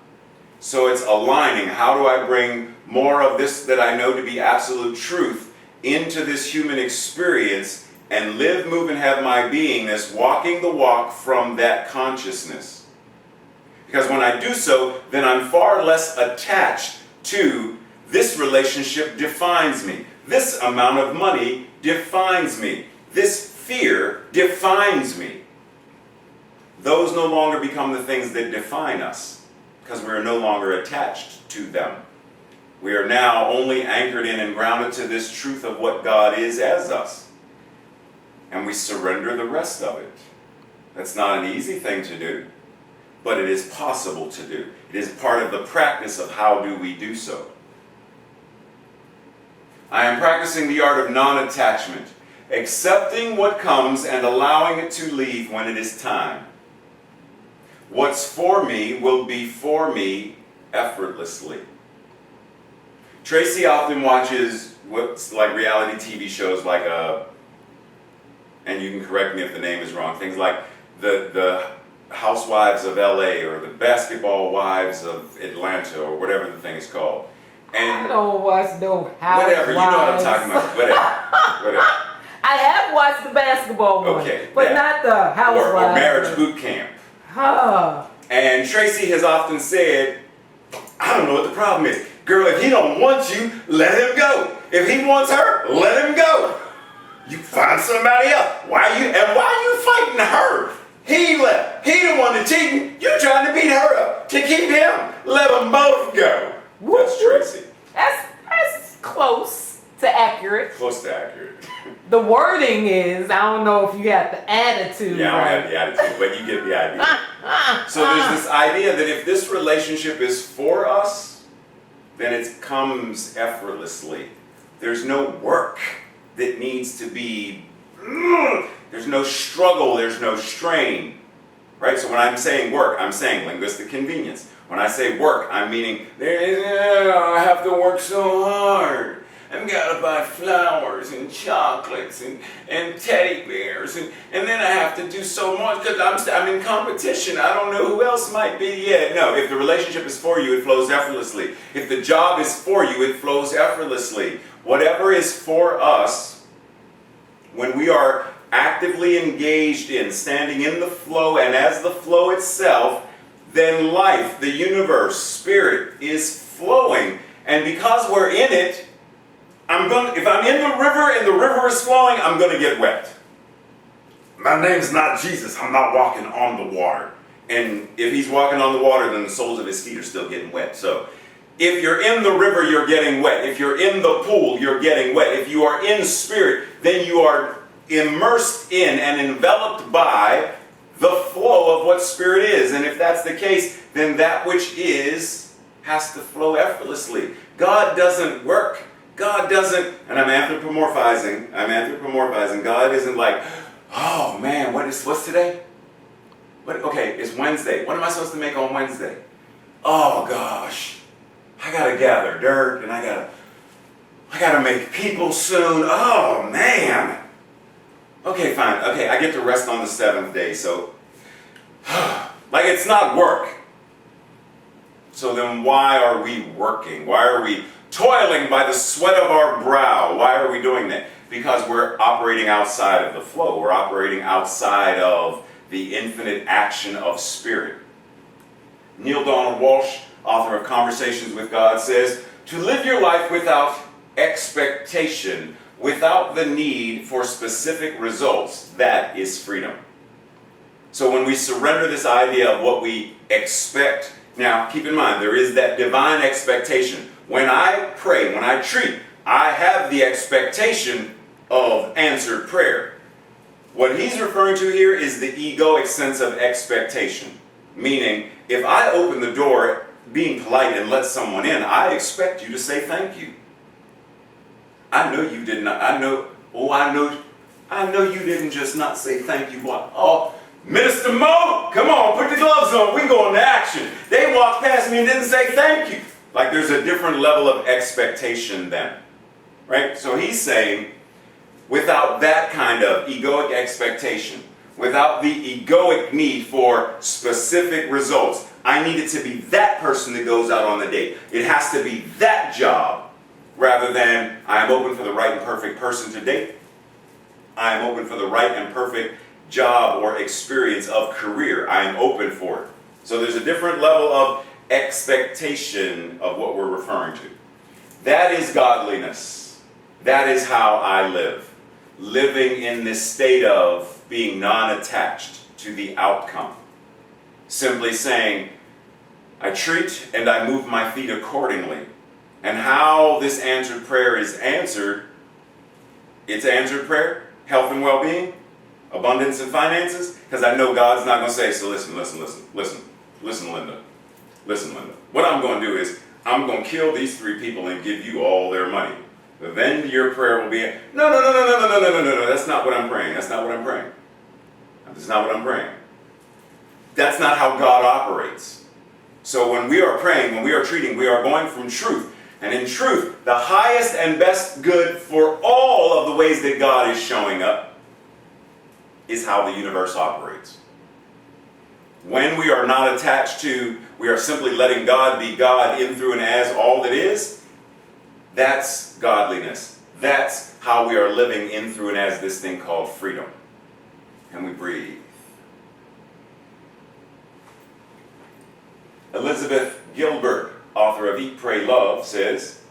So it's aligning. How do I bring more of this that I know to be absolute truth into this human experience and live, move, and have my beingness, walking the walk from that consciousness? Because when I do so, then I'm far less attached to this relationship defines me. This amount of money defines me. This fear defines me. Those no longer become the things that define us because we are no longer attached to them. We are now only anchored in and grounded to this truth of what God is as us. And we surrender the rest of it. That's not an easy thing to do, but it is possible to do. It is part of the practice of how do we do so. I am practicing the art of non-attachment, accepting what comes and allowing it to leave when it is time. What's for me will be for me effortlessly. Tracy often watches what's like reality TV shows like, and you can correct me if the name is wrong, things like the Housewives of LA or the Basketball Wives of Atlanta or whatever the thing is called. And I don't watch no Housewives. whatever, you know what I'm talking about. Whatever. I have watched the basketball one, Okay, but yeah. not the Housewives. Or Marriage Boot Camp. Huh. And Tracy has often said, I don't know what the problem is. Girl, if he don't want you, let him go. If he wants her, let him go. You find somebody else. Why are you fighting her? He left. He the one that cheating. You trying to beat her up to keep him. Let them both go. That's Tracy. That's close to accurate. Close to accurate. The wording is, I don't know if you got the attitude. Yeah, I right. don't have the attitude, but you get the idea. So there's this idea that if this relationship is for us, then it comes effortlessly. There's no work that needs to be, there's no struggle, there's no strain. Right? So when I'm saying work, I'm saying linguistic convenience. When I say work, I'm meaning, I have to work so hard. I've got to buy flowers and chocolates and teddy bears. And then I have to do so much because I'm in competition. I don't know who else might be yet. No, if the relationship is for you, it flows effortlessly. If the job is for you, it flows effortlessly. Whatever is for us, when we are actively engaged in, standing in the flow and as the flow itself, then life, the universe, spirit is flowing. And because we're in it, if I'm in the river and the river is flowing, I'm going to get wet. My name's not Jesus. I'm not walking on the water. And if he's walking on the water, then the soles of his feet are still getting wet. So if you're in the river, you're getting wet. If you're in the pool, you're getting wet. If you are in spirit, then you are immersed in and enveloped by the flow of what spirit is. And if that's the case, then that which is has to flow effortlessly. God doesn't work. God doesn't, and I'm anthropomorphizing. God isn't like, oh man, what's today? Okay, it's Wednesday. What am I supposed to make on Wednesday? Oh gosh, I gotta gather dirt and I gotta make people soon. Oh man. Okay, fine. Okay, I get to rest on the 7th day, so like it's not work. So then why are we working? Why are we toiling by the sweat of our brow? Why are we doing that? Because we're operating outside of the flow. We're operating outside of the infinite action of spirit. Neil Donald Walsh, author of Conversations with God, says, to live your life without expectation, without the need for specific results, that is freedom. So when we surrender this idea of what we expect, now keep in mind, there is that divine expectation. When I pray, when I treat I have the expectation of answered prayer. What he's referring to here is the egoic sense of expectation. Meaning, if I open the door being polite and let someone in, I expect you to say thank you. I know you did not. I know you didn't just not say thank you. What? Oh, Minister Mo, come on, put the gloves on. We go into action. They walked past me and didn't say thank you. Like there's a different level of expectation then. Right? So he's saying, without that kind of egoic expectation, without the egoic need for specific results, I need it to be that person that goes out on the date. It has to be that job, rather than I am open for the right and perfect person to date. I am open for the right and perfect job or experience of career. I am open for it. So there's a different level of expectation of what we're referring to. That is godliness. That is how I live. Living in this state of being non-attached to the outcome. Simply saying, I treat and I move my feet accordingly. And how this answered prayer is answered, it's answered prayer, health and well-being, abundance and finances, because I know God's not going to say, so listen, Linda. What I'm going to do is, I'm going to kill these 3 people and give you all their money. Then your prayer will be, no, that's not what I'm praying. That's not what I'm praying. That's not how God operates. So when we are praying, when we are treating, we are going from truth. And in truth, the highest and best good for all of the ways that God is showing up is how the universe operates. When we are not attached to, we are simply letting God be God in, through, and as all that is, that's godliness. That's how we are living in, through, and as this thing called freedom. And we breathe. Elizabeth Gilbert, author of Eat, Pray, Love, says,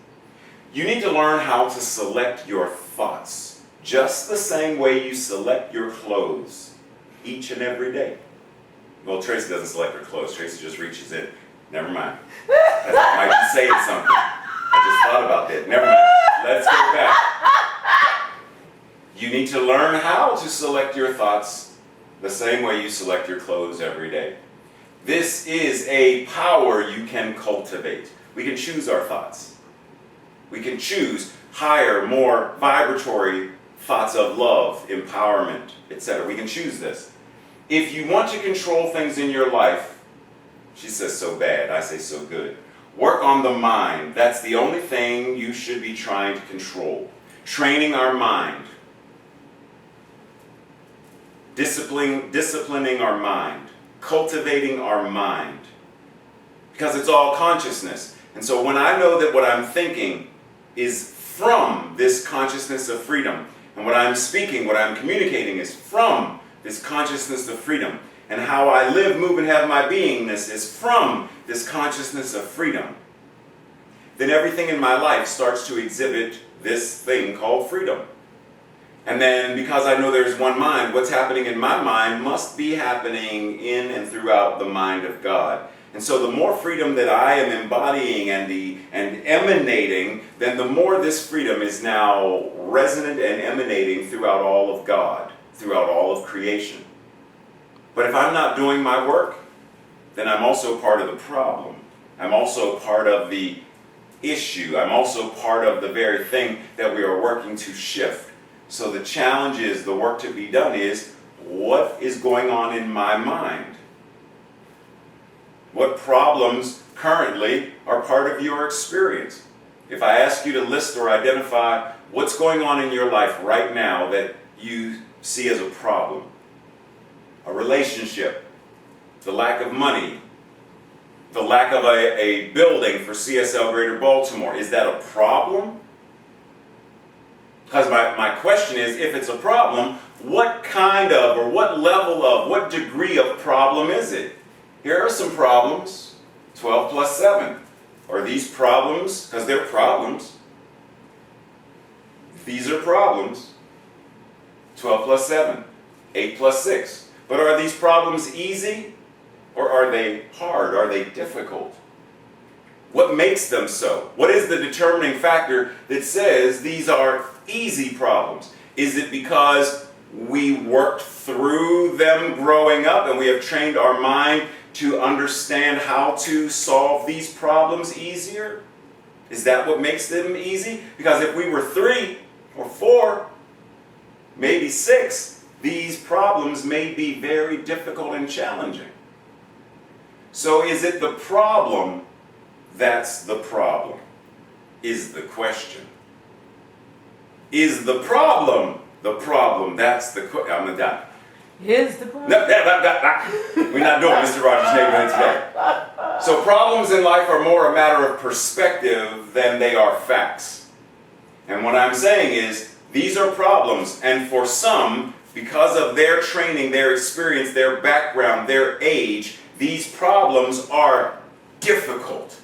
you need to learn how to select your thoughts just the same way you select your clothes each and every day. Well, Tracy doesn't select her clothes. Tracy just reaches in. Never mind. That might be saying something. I just thought about that. Never mind. Let's go back. You need to learn how to select your thoughts the same way you select your clothes every day. This is a power you can cultivate. We can choose our thoughts. We can choose higher, more vibratory thoughts of love, empowerment, etc. We can choose this. If you want to control things in your life, she says so bad, I say so good. Work on the mind. That's the only thing you should be trying to control. Training our mind. Disciplining our mind. Cultivating our mind. Because it's all consciousness. And so when I know that what I'm thinking is from this consciousness of freedom, and what I'm speaking, what I'm communicating is from this consciousness of freedom, and how I live, move, and have my beingness is from this consciousness of freedom, then everything in my life starts to exhibit this thing called freedom. And then because I know there's one mind, what's happening in my mind must be happening in and throughout the mind of God. And so the more freedom that I am embodying and emanating, then the more this freedom is now resonant and emanating throughout all of God, throughout all of creation. But if I'm not doing my work, then I'm also part of the problem. I'm also part of the issue. I'm also part of the very thing that we are working to shift. So the challenge is, the work to be done is, what is going on in my mind? What problems currently are part of your experience? If I ask you to list or identify what's going on in your life right now that you see as a problem, a relationship, the lack of money, the lack of a building for CSL Greater Baltimore, is that a problem? Because my question is, if it's a problem, what kind of, or what level of, what degree of problem is it? Here are some problems, 12 plus 7. Are these problems? Because they're problems. These are problems. 12 plus 7, 8 plus 6. But are these problems easy? Or are they hard? Are they difficult? What makes them so? What is the determining factor that says these are easy problems? Is it because we worked through them growing up and we have trained our mind to understand how to solve these problems easier? Is that what makes them easy? Because if we were 3 or 4, maybe 6, these problems may be very difficult and challenging. So is it the problem that's the problem? Is the question. Is the problem that's the question? I'm done. Here's the problem. No, we're not doing Mr. Rogers' Neighborhood today. So problems in life are more a matter of perspective than they are facts. And what I'm saying is, these are problems, and for some, because of their training, their experience, their background, their age, these problems are difficult.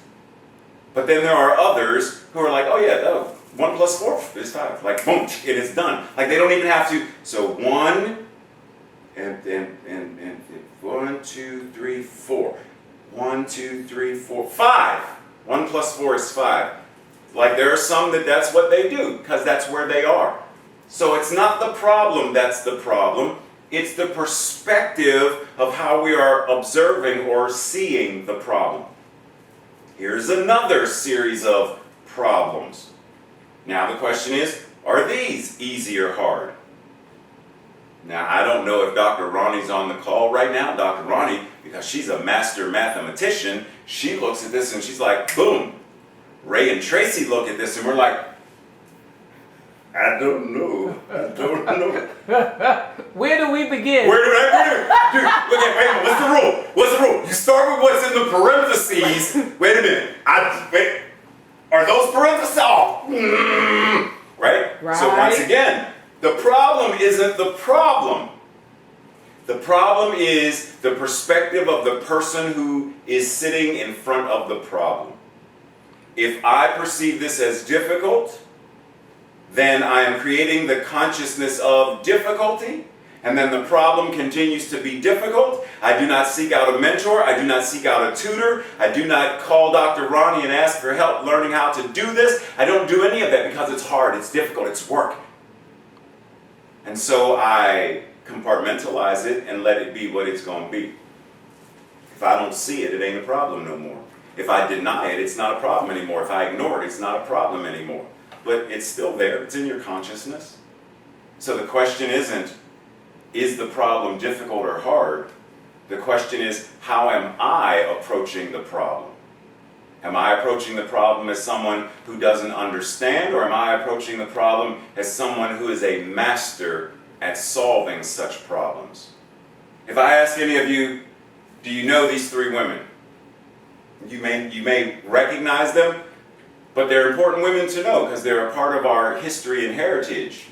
But then there are others who are like, oh yeah, 1 plus 4 is 5. Like, boom, and it's done. Like, they don't even have to. So 1, and 1, 2, 3, 4. 1, 2, 3, 4, 5. 1 plus 4 is 5. Like, there are some that's what they do, because that's where they are. So it's not the problem that's the problem. It's the perspective of how we are observing or seeing the problem. Here's another series of problems. Now the question is, are these easy or hard? Now, I don't know if Dr. Ronnie's on the call right now. Dr. Ronnie, because she's a master mathematician, she looks at this and she's like, boom. Ray and Tracy look at this and we're like, I don't know. Where do we begin? Dude, look at, wait a minute, what's the rule? What's the rule? You start with what's in the parentheses. Wait a minute. Are those parentheses? Oh. Right? So once again, the problem isn't the problem. The problem is the perspective of the person who is sitting in front of the problem. If I perceive this as difficult, then I am creating the consciousness of difficulty, and then the problem continues to be difficult. I do not seek out a mentor. I do not seek out a tutor. I do not call Dr. Ronnie and ask for help learning how to do this. I don't do any of that because it's hard, it's difficult, it's work. And so I compartmentalize it and let it be what it's going to be. If I don't see it, it ain't a problem no more. If I deny it, it's not a problem anymore. If I ignore it, it's not a problem anymore. But it's still there. It's in your consciousness. So the question isn't, is the problem difficult or hard? The question is, how am I approaching the problem? Am I approaching the problem as someone who doesn't understand, or am I approaching the problem as someone who is a master at solving such problems? If I ask any of you, do you know these 3 women? You may recognize them, but they're important women to know because they're a part of our history and heritage.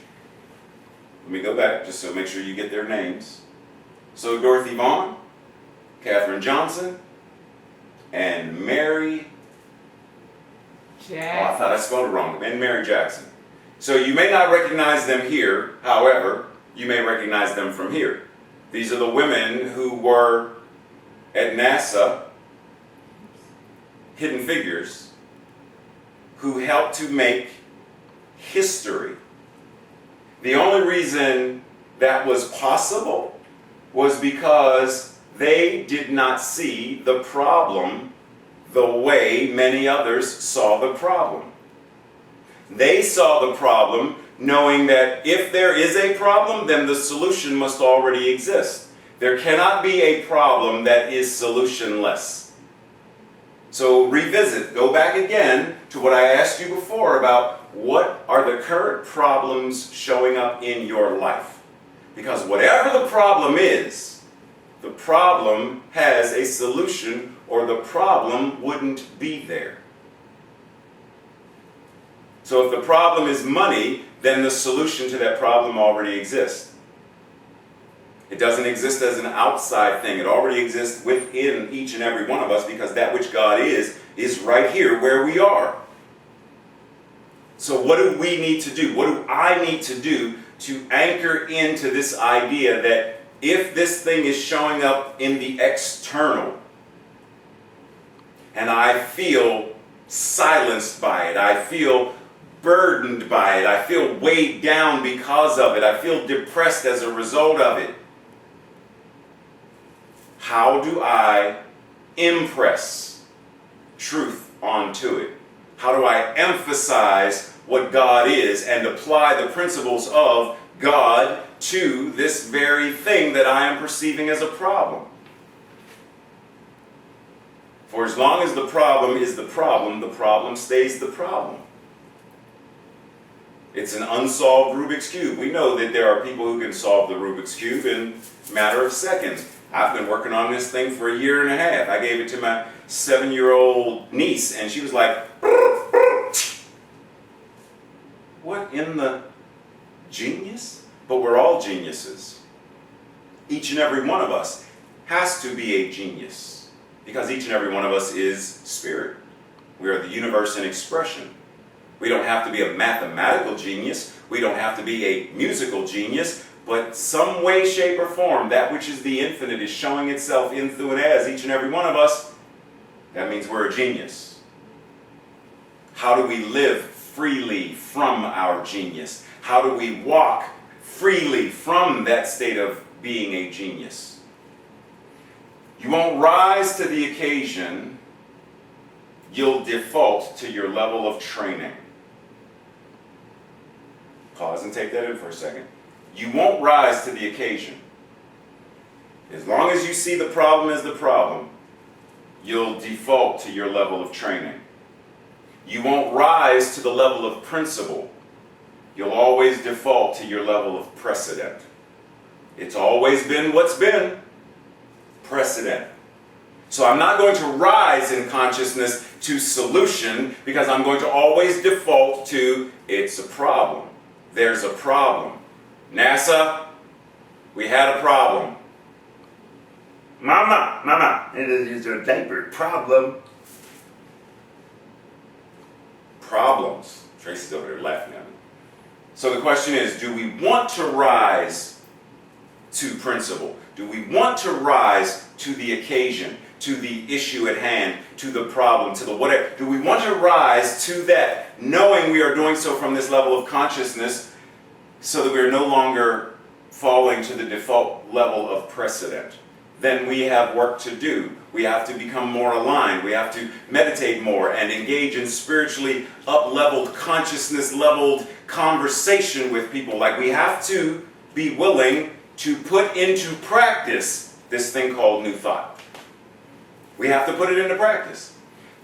Let me go back just so make sure you get their names. So Dorothy Vaughan, Katherine Johnson, and Mary... Jackson. Oh, I thought I spelled it wrong. And Mary Jackson. So you may not recognize them here. However, you may recognize them from here. These are the women who were at NASA, Hidden Figures, who helped to make history. The only reason that was possible was because they did not see the problem the way many others saw the problem. They saw the problem knowing that if there is a problem, then the solution must already exist. There cannot be a problem that is solutionless. So revisit, go back again to what I asked you before about what are the current problems showing up in your life. Because whatever the problem is, the problem has a solution or the problem wouldn't be there. So if the problem is money, then the solution to that problem already exists. It doesn't exist as an outside thing. It already exists within each and every one of us because that which God is right here where we are. So what do we need to do? What do I need to do to anchor into this idea that if this thing is showing up in the external and I feel silenced by it. I feel burdened by it. I feel weighed down because of it. I feel depressed as a result of it. How do I impress truth onto it? How do I emphasize what God is and apply the principles of God to this very thing that I am perceiving as a problem? For as long as the problem is the problem stays the problem. It's an unsolved Rubik's Cube. We know that there are people who can solve the Rubik's Cube in a matter of seconds. I've been working on this thing for a year and a half. I gave it to my 7-year-old niece, and she was like, what in the genius? But we're all geniuses. Each and every one of us has to be a genius, because each and every one of us is spirit. We are the universe in expression. We don't have to be a mathematical genius. We don't have to be a musical genius. But some way, shape, or form, that which is the infinite is showing itself in, through, and as each and every one of us. That means we're a genius. How do we live freely from our genius? How do we walk freely from that state of being a genius? You won't rise to the occasion. You'll default to your level of training. Pause and take that in for a second. You won't rise to the occasion. As long as you see the problem as the problem, you'll default to your level of training. You won't rise to the level of principle. You'll always default to your level of precedent. It's always been what's been. Precedent. So I'm not going to rise in consciousness to solution, because I'm going to always default to it's a problem. There's a problem. NASA, we had a problem. Mama, it is a diaper problem. Problems. Tracy's over there laughing at me. So the question is, do we want to rise to principle? Do we want to rise to the occasion, to the issue at hand, to the problem, to the whatever? Do we want to rise to that, knowing we are doing so from this level of consciousness, so that we are no longer falling to the default level of precedent? Then we have work to do. We have to become more aligned. We have to meditate more and engage in spiritually up-leveled, consciousness-leveled conversation with people. Like, we have to be willing to put into practice this thing called new thought. We have to put it into practice.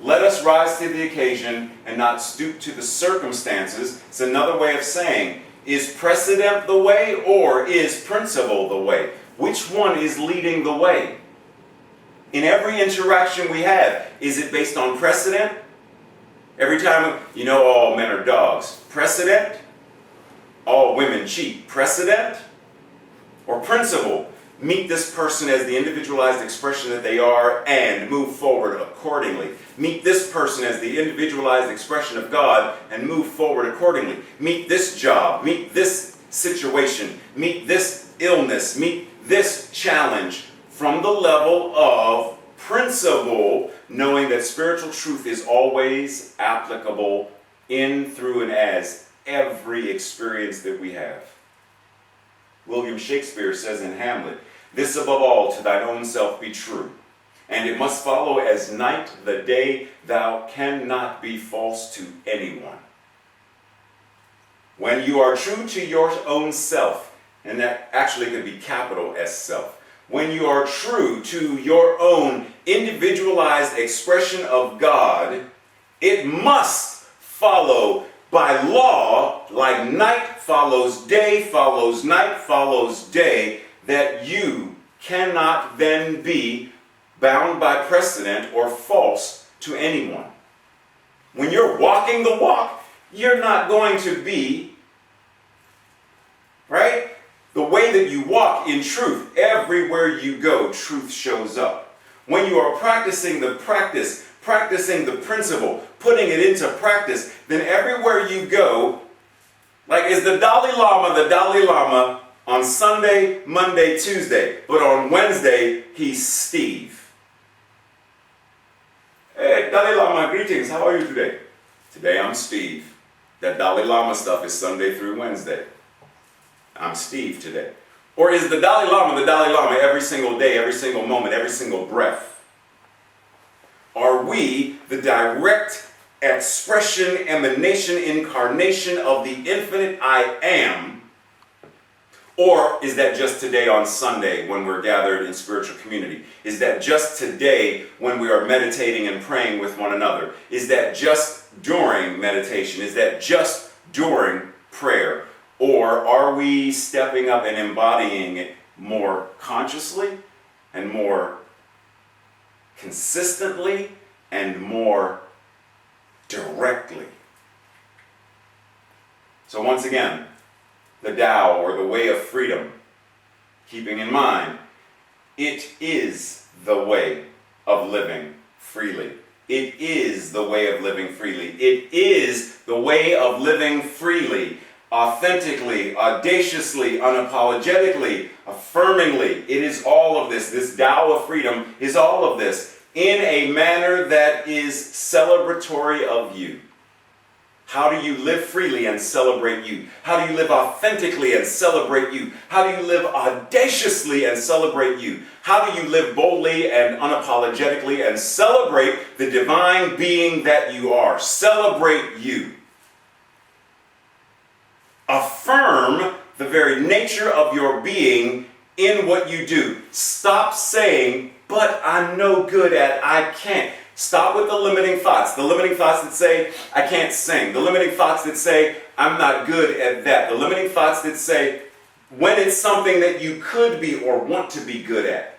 Let us rise to the occasion and not stoop to the circumstances. It's another way of saying, is precedent the way, or is principle the way? Which one is leading the way? In every interaction we have, is it based on precedent? Every time, all men are dogs. Precedent? All women cheat. Precedent? Or principle? Meet this person as the individualized expression that they are and move forward accordingly. Meet this person as the individualized expression of God and move forward accordingly. Meet this job. Meet this situation. Meet this illness. Meet this challenge from the level of principle, knowing that spiritual truth is always applicable in, through, and as every experience that we have. William Shakespeare says in Hamlet, "This above all to thine own self be true, and it must follow as night the day thou cannot be false to anyone." When you are true to your own self, and that actually could be capital S self, when you are true to your own individualized expression of God, it must follow by law, like night follows day, follows night, follows day, that you cannot then be bound by precedent or false to anyone. When you're walking the walk, you're not going to be, right? The way that you walk in truth, everywhere you go, truth shows up. When you are practicing the practice, practicing the principle, putting it into practice, then everywhere you go, like, is the Dalai Lama on Sunday, Monday, Tuesday, but on Wednesday, he's Steve. Hey, Dalai Lama, greetings. How are you today? Today I'm Steve. That Dalai Lama stuff is Sunday through Wednesday. I'm Steve today. Or is the Dalai Lama every single day, every single moment, every single breath? Are we the direct expression, emanation, incarnation of the infinite I am? Or is that just today on Sunday when we're gathered in spiritual community? Is that just today when we are meditating and praying with one another? Is that just during meditation? Is that just during prayer? Or are we stepping up and embodying it more consciously and more consistently and more directly? So once again, the Tao, or the way of freedom, keeping in mind, it is the way of living freely. It is the way of living freely. It is the way of living freely, authentically, audaciously, unapologetically, affirmingly. It is all of this. This Tao of freedom is all of this in a manner that is celebratory of you. How do you live freely and celebrate you? How do you live authentically and celebrate you? How do you live audaciously and celebrate you? How do you live boldly and unapologetically and celebrate the divine being that you are? Celebrate you. Affirm the very nature of your being in what you do. Stop saying, but I'm no good at, I can't. Stop with the limiting thoughts. The limiting thoughts that say, I can't sing. The limiting thoughts that say, I'm not good at that. The limiting thoughts that say, when it's something that you could be or want to be good at.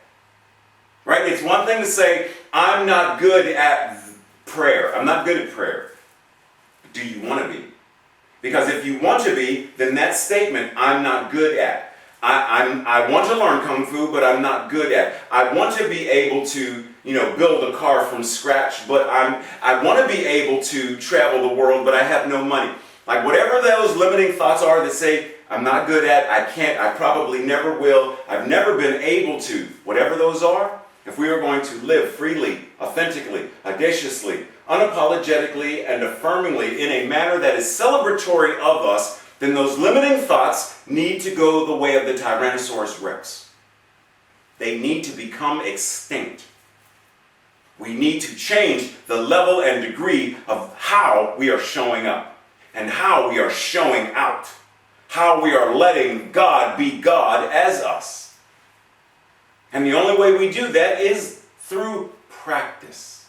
Right? It's one thing to say, I'm not good at prayer. I'm not good at prayer. Do you want to be? Because if you want to be, then that statement, I'm not good at. I want to learn Kung Fu, but I'm not good at. I want to be able to, build a car from scratch, but I want to be able to travel the world, but I have no money. Like whatever those limiting thoughts are that say, I'm not good at, I can't, I probably never will, I've never been able to, whatever those are, if we are going to live freely, authentically, audaciously, unapologetically, and affirmingly in a manner that is celebratory of us, then those limiting thoughts need to go the way of the Tyrannosaurus Rex. They need to become extinct. We need to change the level and degree of how we are showing up and how we are showing out, how we are letting God be God as us. And the only way we do that is through practice.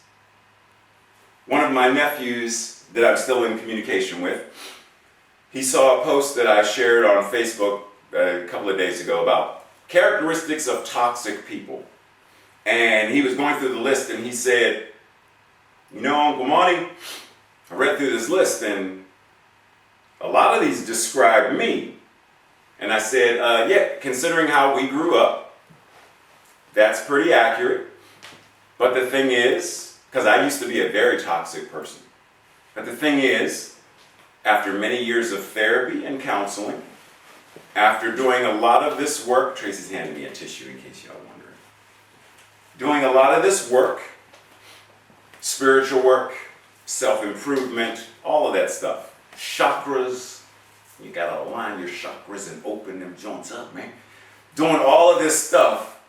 One of my nephews that I'm still in communication with, he saw a post that I shared on Facebook a couple of days ago about characteristics of toxic people. And he was going through the list and he said, Uncle Monty, I read through this list and a lot of these describe me. And I said, yeah, considering how we grew up, that's pretty accurate. But the thing is, because I used to be a very toxic person, but the thing is, after many years of therapy and counseling, after doing a lot of this work, Tracy's handing me a tissue in case y'all wondering. Doing a lot of this work, spiritual work, self-improvement, all of that stuff. Chakras, you gotta align your chakras and open them joints up, man. Doing all of this stuff,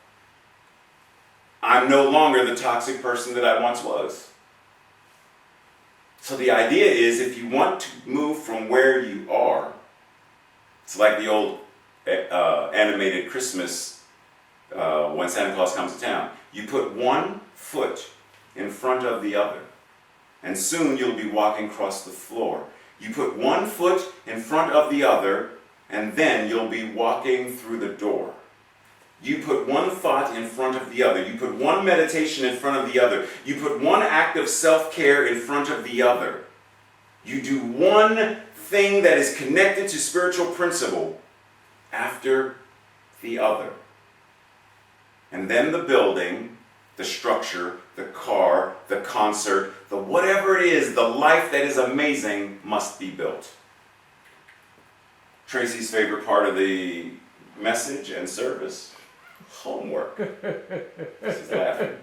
I'm no longer the toxic person that I once was. So the idea is if you want to move from where you are, it's like the old animated Christmas when Santa Claus comes to town. You put one foot in front of the other, and soon you'll be walking across the floor. You put one foot in front of the other, and then you'll be walking through the door. You put one thought in front of the other. You put one meditation in front of the other. You put one act of self-care in front of the other. You do one thing that is connected to spiritual principle after the other. And then the building, the structure, the car, the concert, the whatever it is, the life that is amazing must be built. Tracy's favorite part of the message and service, Homework. She's laughing.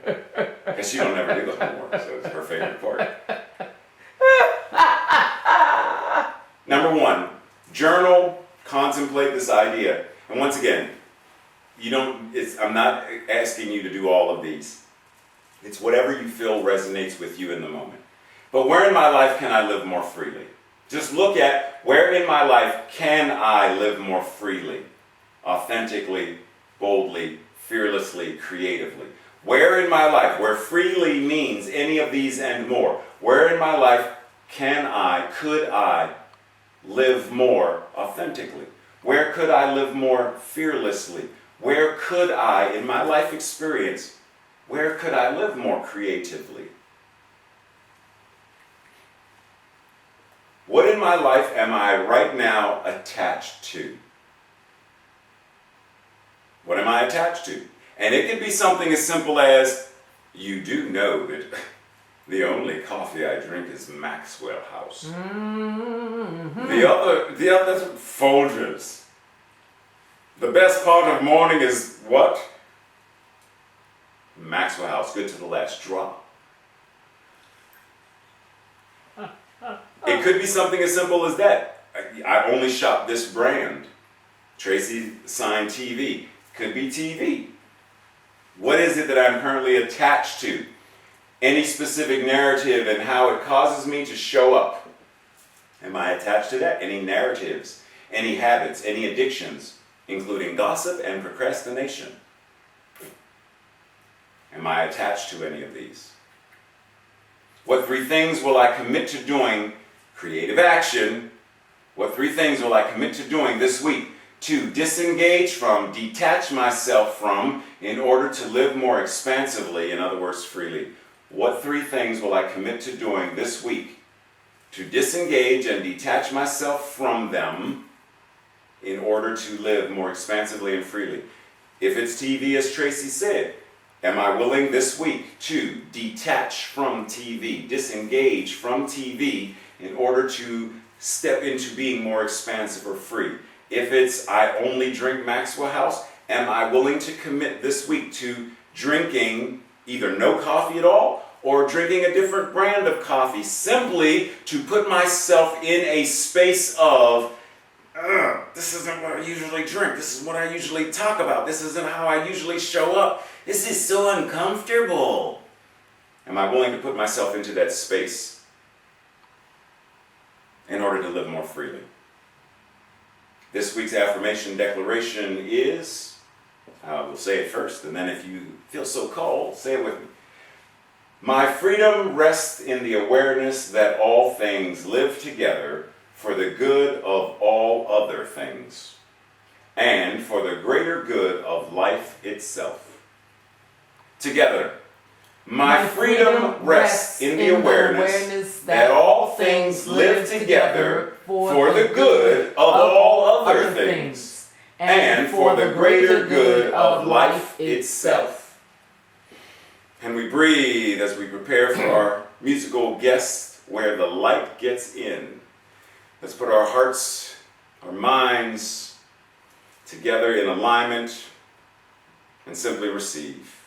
Because she don't ever do the homework, so it's her favorite part. Number one, journal, contemplate this idea. And once again, I'm not asking you to do all of these. It's whatever you feel resonates with you in the moment. But where in my life can I live more freely? Just look at where in my life can I live more freely, authentically, boldly, fearlessly, creatively. Where in my life, where freely means any of these and more, where in my life could I live more authentically? Where could I live more fearlessly? Where could I, in my life experience, where could I live more creatively? What in my life am I right now attached to? What am I attached to? And it could be something as simple as, you do know that the only coffee I drink is Maxwell House. Mm-hmm. The other Folgers. The best part of morning is what? Maxwell House, good to the last drop. It could be something as simple as that. I only shop this brand. Tracy signed TV. Could be TV. What is it that I'm currently attached to? Any specific narrative and how it causes me to show up. Am I attached to that? Any narratives, any habits, any addictions, including gossip and procrastination? Am I attached to any of these? What 3 things will I commit to doing? Creative action. What 3 things will I commit to doing this week to disengage from, detach myself from, in order to live more expansively, in other words, freely? What 3 things will I commit to doing this week to disengage and detach myself from them in order to live more expansively and freely? If it's TV, as Tracy said, am I willing this week to detach from TV, disengage from TV in order to step into being more expansive or free? If it's I only drink Maxwell House, am I willing to commit this week to drinking either no coffee at all or drinking a different brand of coffee, simply to put myself in a space of, this isn't what I usually drink, this is what I usually talk about, this isn't how I usually show up, this is so uncomfortable. Am I willing to put myself into that space in order to live more freely? This week's affirmation declaration is, we'll say it first, and then if you feel so called, say it with me. My freedom rests in the awareness that all things live together for the good of all other things, and for the greater good of life itself. Together. My freedom rests in the awareness that all things live together for the good of all other things, and for the greater good of life itself. And we breathe as we prepare for our musical guest, Where the Light Gets In. Let's put our hearts, our minds together in alignment and simply receive.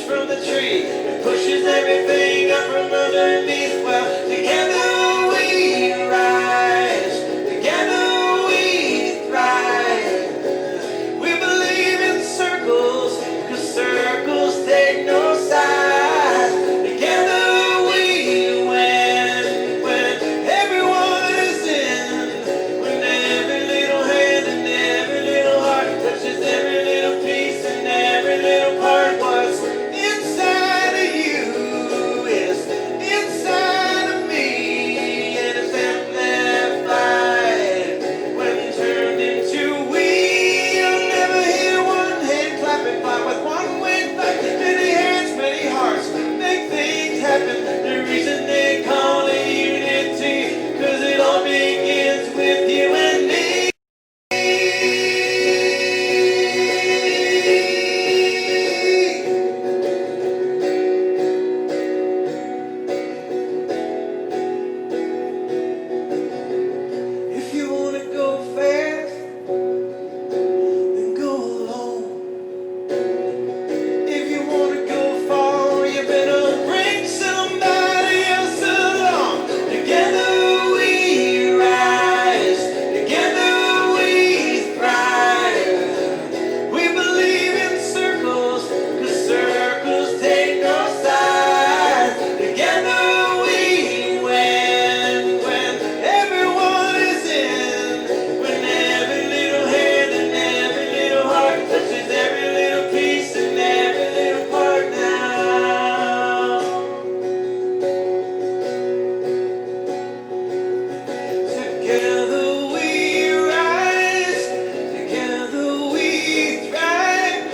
from the tree. It pushes everything up from underneath. Well, together we rise. Together we thrive. We believe in circles, 'cause circles take no sides. Together we win when everyone is in. When every little hand and every little heart touches every little piece and every little part. What's inside of you is inside of me, and it's amplified when turned into we. You'll never hear one hand clapping by with one wing like many hands, many hearts make things happen. The reason they call it unity, 'cause it all begins with you and me. If you wanna go fast, then go alone. If you wanna go far, you better bring somebody else along. Together we rise, together we thrive. We believe in circles, 'cause circles take no sides. Together we win when everyone is in. When every little hand and every little heart touches every little piece and every little part now. Together we rise, together we thrive.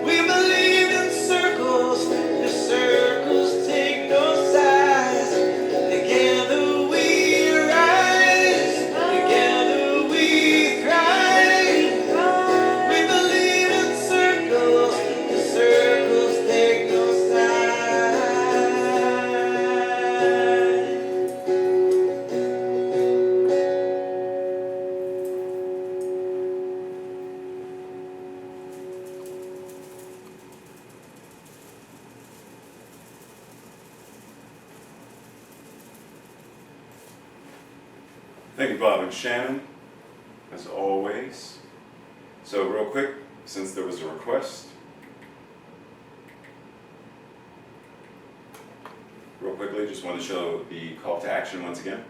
We believe in circles, the circles take no sides. Together we rise, together we thrive. We believe in circles, the circles take no sides. Thank you, Bob and Shannon, as always. So real quick, since there was a request, real quickly, just want to show the call to action once again,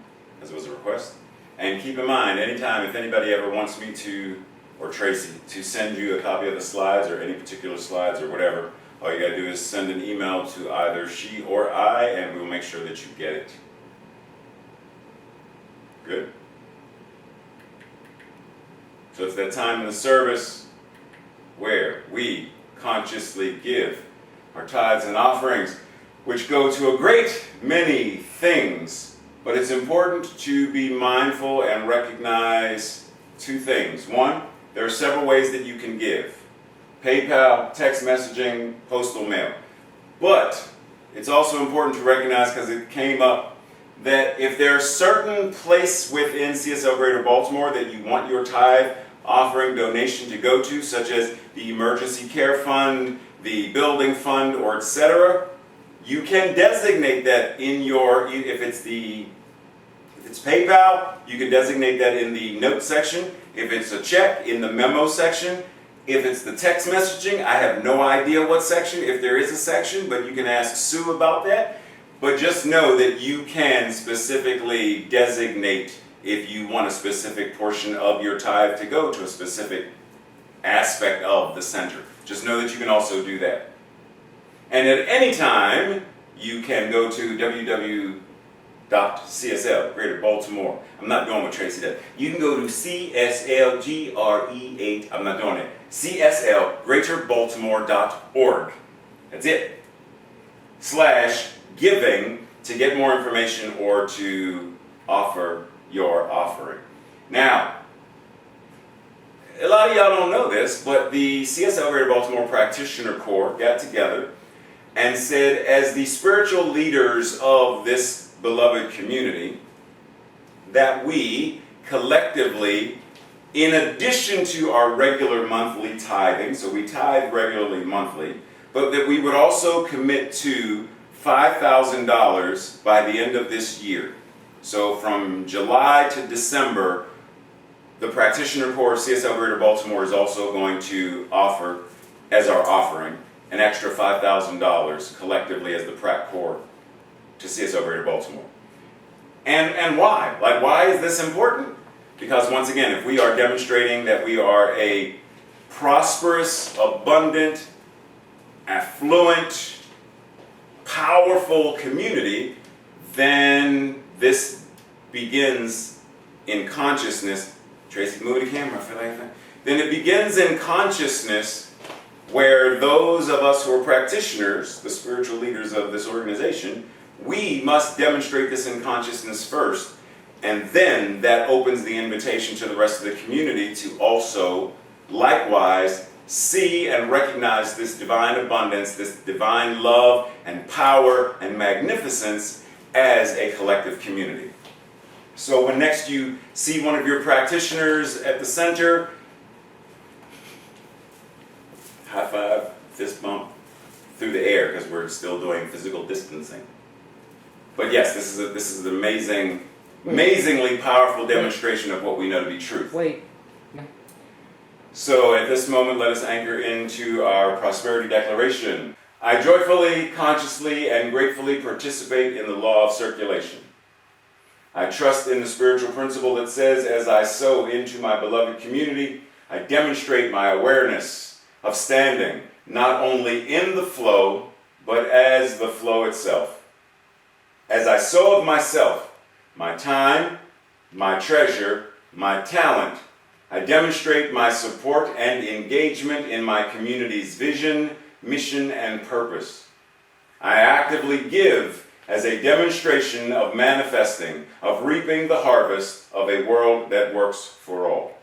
as it was a request. And keep in mind, anytime, if anybody ever wants me to, or Tracy, to send you a copy of the slides or any particular slides or whatever, all you gotta do is send an email to either she or I, and we will make sure that you get it. Good? So it's that time in the service where we consciously give our tithes and offerings, which go to a great many things. But it's important to be mindful and recognize two things. One, there are several ways that you can give. PayPal, text messaging, postal mail. But it's also important to recognize, because it came up, that if there are certain places within CSL Greater Baltimore that you want your tithe offering donation to go to, such as the emergency care fund, the building fund, or etc., you can designate that in your, if it's PayPal, you can designate that in the note section. If it's a check, in the memo section. If it's the text messaging, I have no idea what section, if there is a section, but you can ask Sue about that. But just know that you can specifically designate if you want a specific portion of your tithe to go to a specific aspect of the center. Just know that you can also do that. And at any time, you can go to www.csl, Greater Baltimore. I'm not going with Tracy there. You can go to CSLGRE8, I'm not doing it, CSLGreaterBaltimore.org. That's it. /giving to get more information or to offer your offering. Now, a lot of y'all don't know this, but the CSL Greater Baltimore Practitioner Corps got together and said, as the spiritual leaders of this beloved community, that we collectively, in addition to our regular monthly tithing, so we tithe regularly monthly, but that we would also commit to $5,000 by the end of this year. So from July to December, the Practitioner Corps of CSL Greater Baltimore is also going to offer, as our offering, an extra $5,000 collectively as the Prac Corps to CSL Greater Baltimore. And why? Like, why is this important? Because once again, if we are demonstrating that we are a prosperous, abundant, affluent, powerful community, then this begins in consciousness. Tracy, move the camera, I feel like that. Then it begins in consciousness where those of us who are practitioners, the spiritual leaders of this organization, we must demonstrate this in consciousness first, and then that opens the invitation to the rest of the community to also likewise see and recognize this divine abundance, this divine love and power and magnificence as a collective community. So when next you see one of your practitioners at the center, high five, fist bump through the air, because we're still doing physical distancing. But yes, this is an amazingly powerful demonstration of what we know to be truth. Wait. So at this moment, let us anchor into our prosperity declaration. I joyfully, consciously, and gratefully participate in the law of circulation. I trust in the spiritual principle that says, as I sow into my beloved community, I demonstrate my awareness of standing not only in the flow, but as the flow itself. As I sow of myself, my time, my treasure, my talent, I demonstrate my support and engagement in my community's vision, mission, and purpose. I actively give as a demonstration of manifesting, of reaping the harvest of a world that works for all.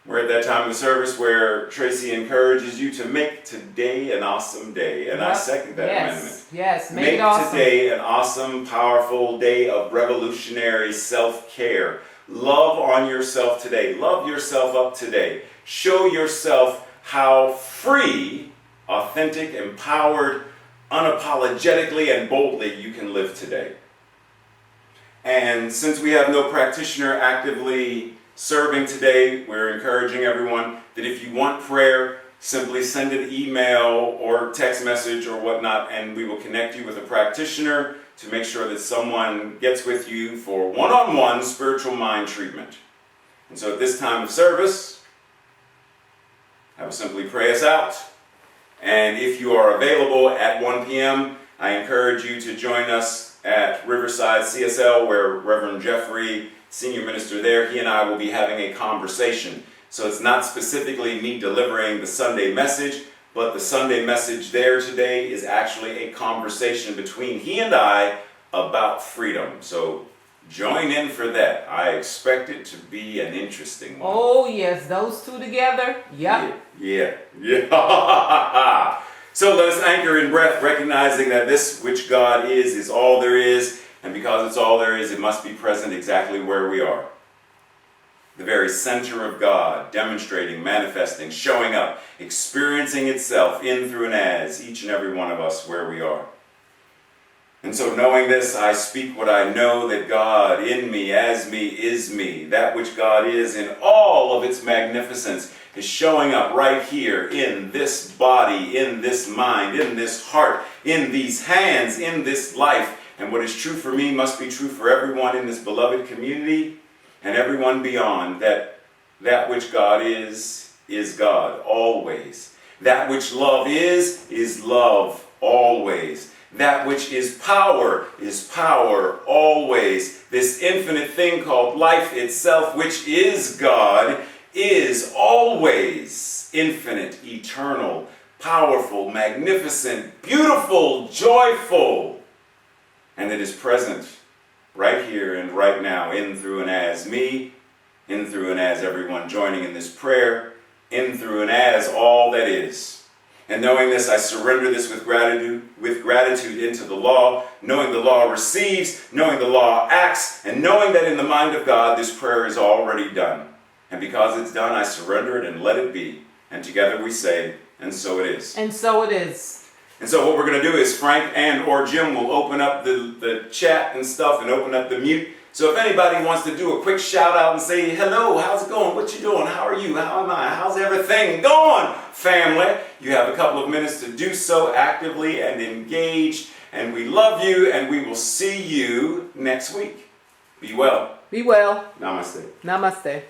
We're at that time of the service where Tracy encourages you to make today an awesome day, and I second that amendment. Yes, Make it awesome. today an awesome, powerful day of revolutionary self-care. Love on yourself today. Love yourself up today. Show yourself how free, authentic, empowered, unapologetically, and boldly you can live today. And since we have no practitioner actively serving today, we're encouraging everyone that if you want prayer, simply send an email or text message or whatnot, and we will connect you with a practitioner to make sure that someone gets with you for one-on-one spiritual mind treatment. And so at this time of service, I will simply pray us out. And if you are available at 1 p.m., I encourage you to join us at Riverside CSL, where Reverend Jeffrey, senior minister there, he and I will be having a conversation. So it's not specifically me delivering the Sunday message, but the Sunday message there today is actually a conversation between he and I about freedom. So join in for that. I expect it to be an interesting one. Oh yes, those two together. Yep. Yeah. So let us anchor in breath, recognizing that this which God is all there is. And because it's all there is, it must be present exactly where we are. The very center of God, demonstrating, manifesting, showing up, experiencing itself in, through, and as each and every one of us where we are. And so knowing this, I speak what I know, that God in me, as me, is me. That which God is in all of its magnificence is showing up right here in this body, in this mind, in this heart, in these hands, in this life. And what is true for me must be true for everyone in this beloved community and everyone beyond, that which God is God always. That which love is love always. That which is power always. This infinite thing called life itself, which is God, is always infinite, eternal, powerful, magnificent, beautiful, joyful. And it is present right here and right now, in, through, and as me, in, through, and as everyone joining in this prayer, in, through, and as all that is. And knowing this, I surrender this with gratitude into the law, knowing the law receives, knowing the law acts, and knowing that in the mind of God, this prayer is already done. And because it's done, I surrender it and let it be. And together we say, And so it is. And so it is. And so what we're going to do is Frank and or Jim will open up the chat and stuff and open up the mute. So if anybody wants to do a quick shout out and say, hello, how's it going? What you doing? How are you? How am I? How's everything going, family? You have a couple of minutes to do so actively and engaged. And we love you, and we will see you next week. Be well. Be well. Namaste. Namaste.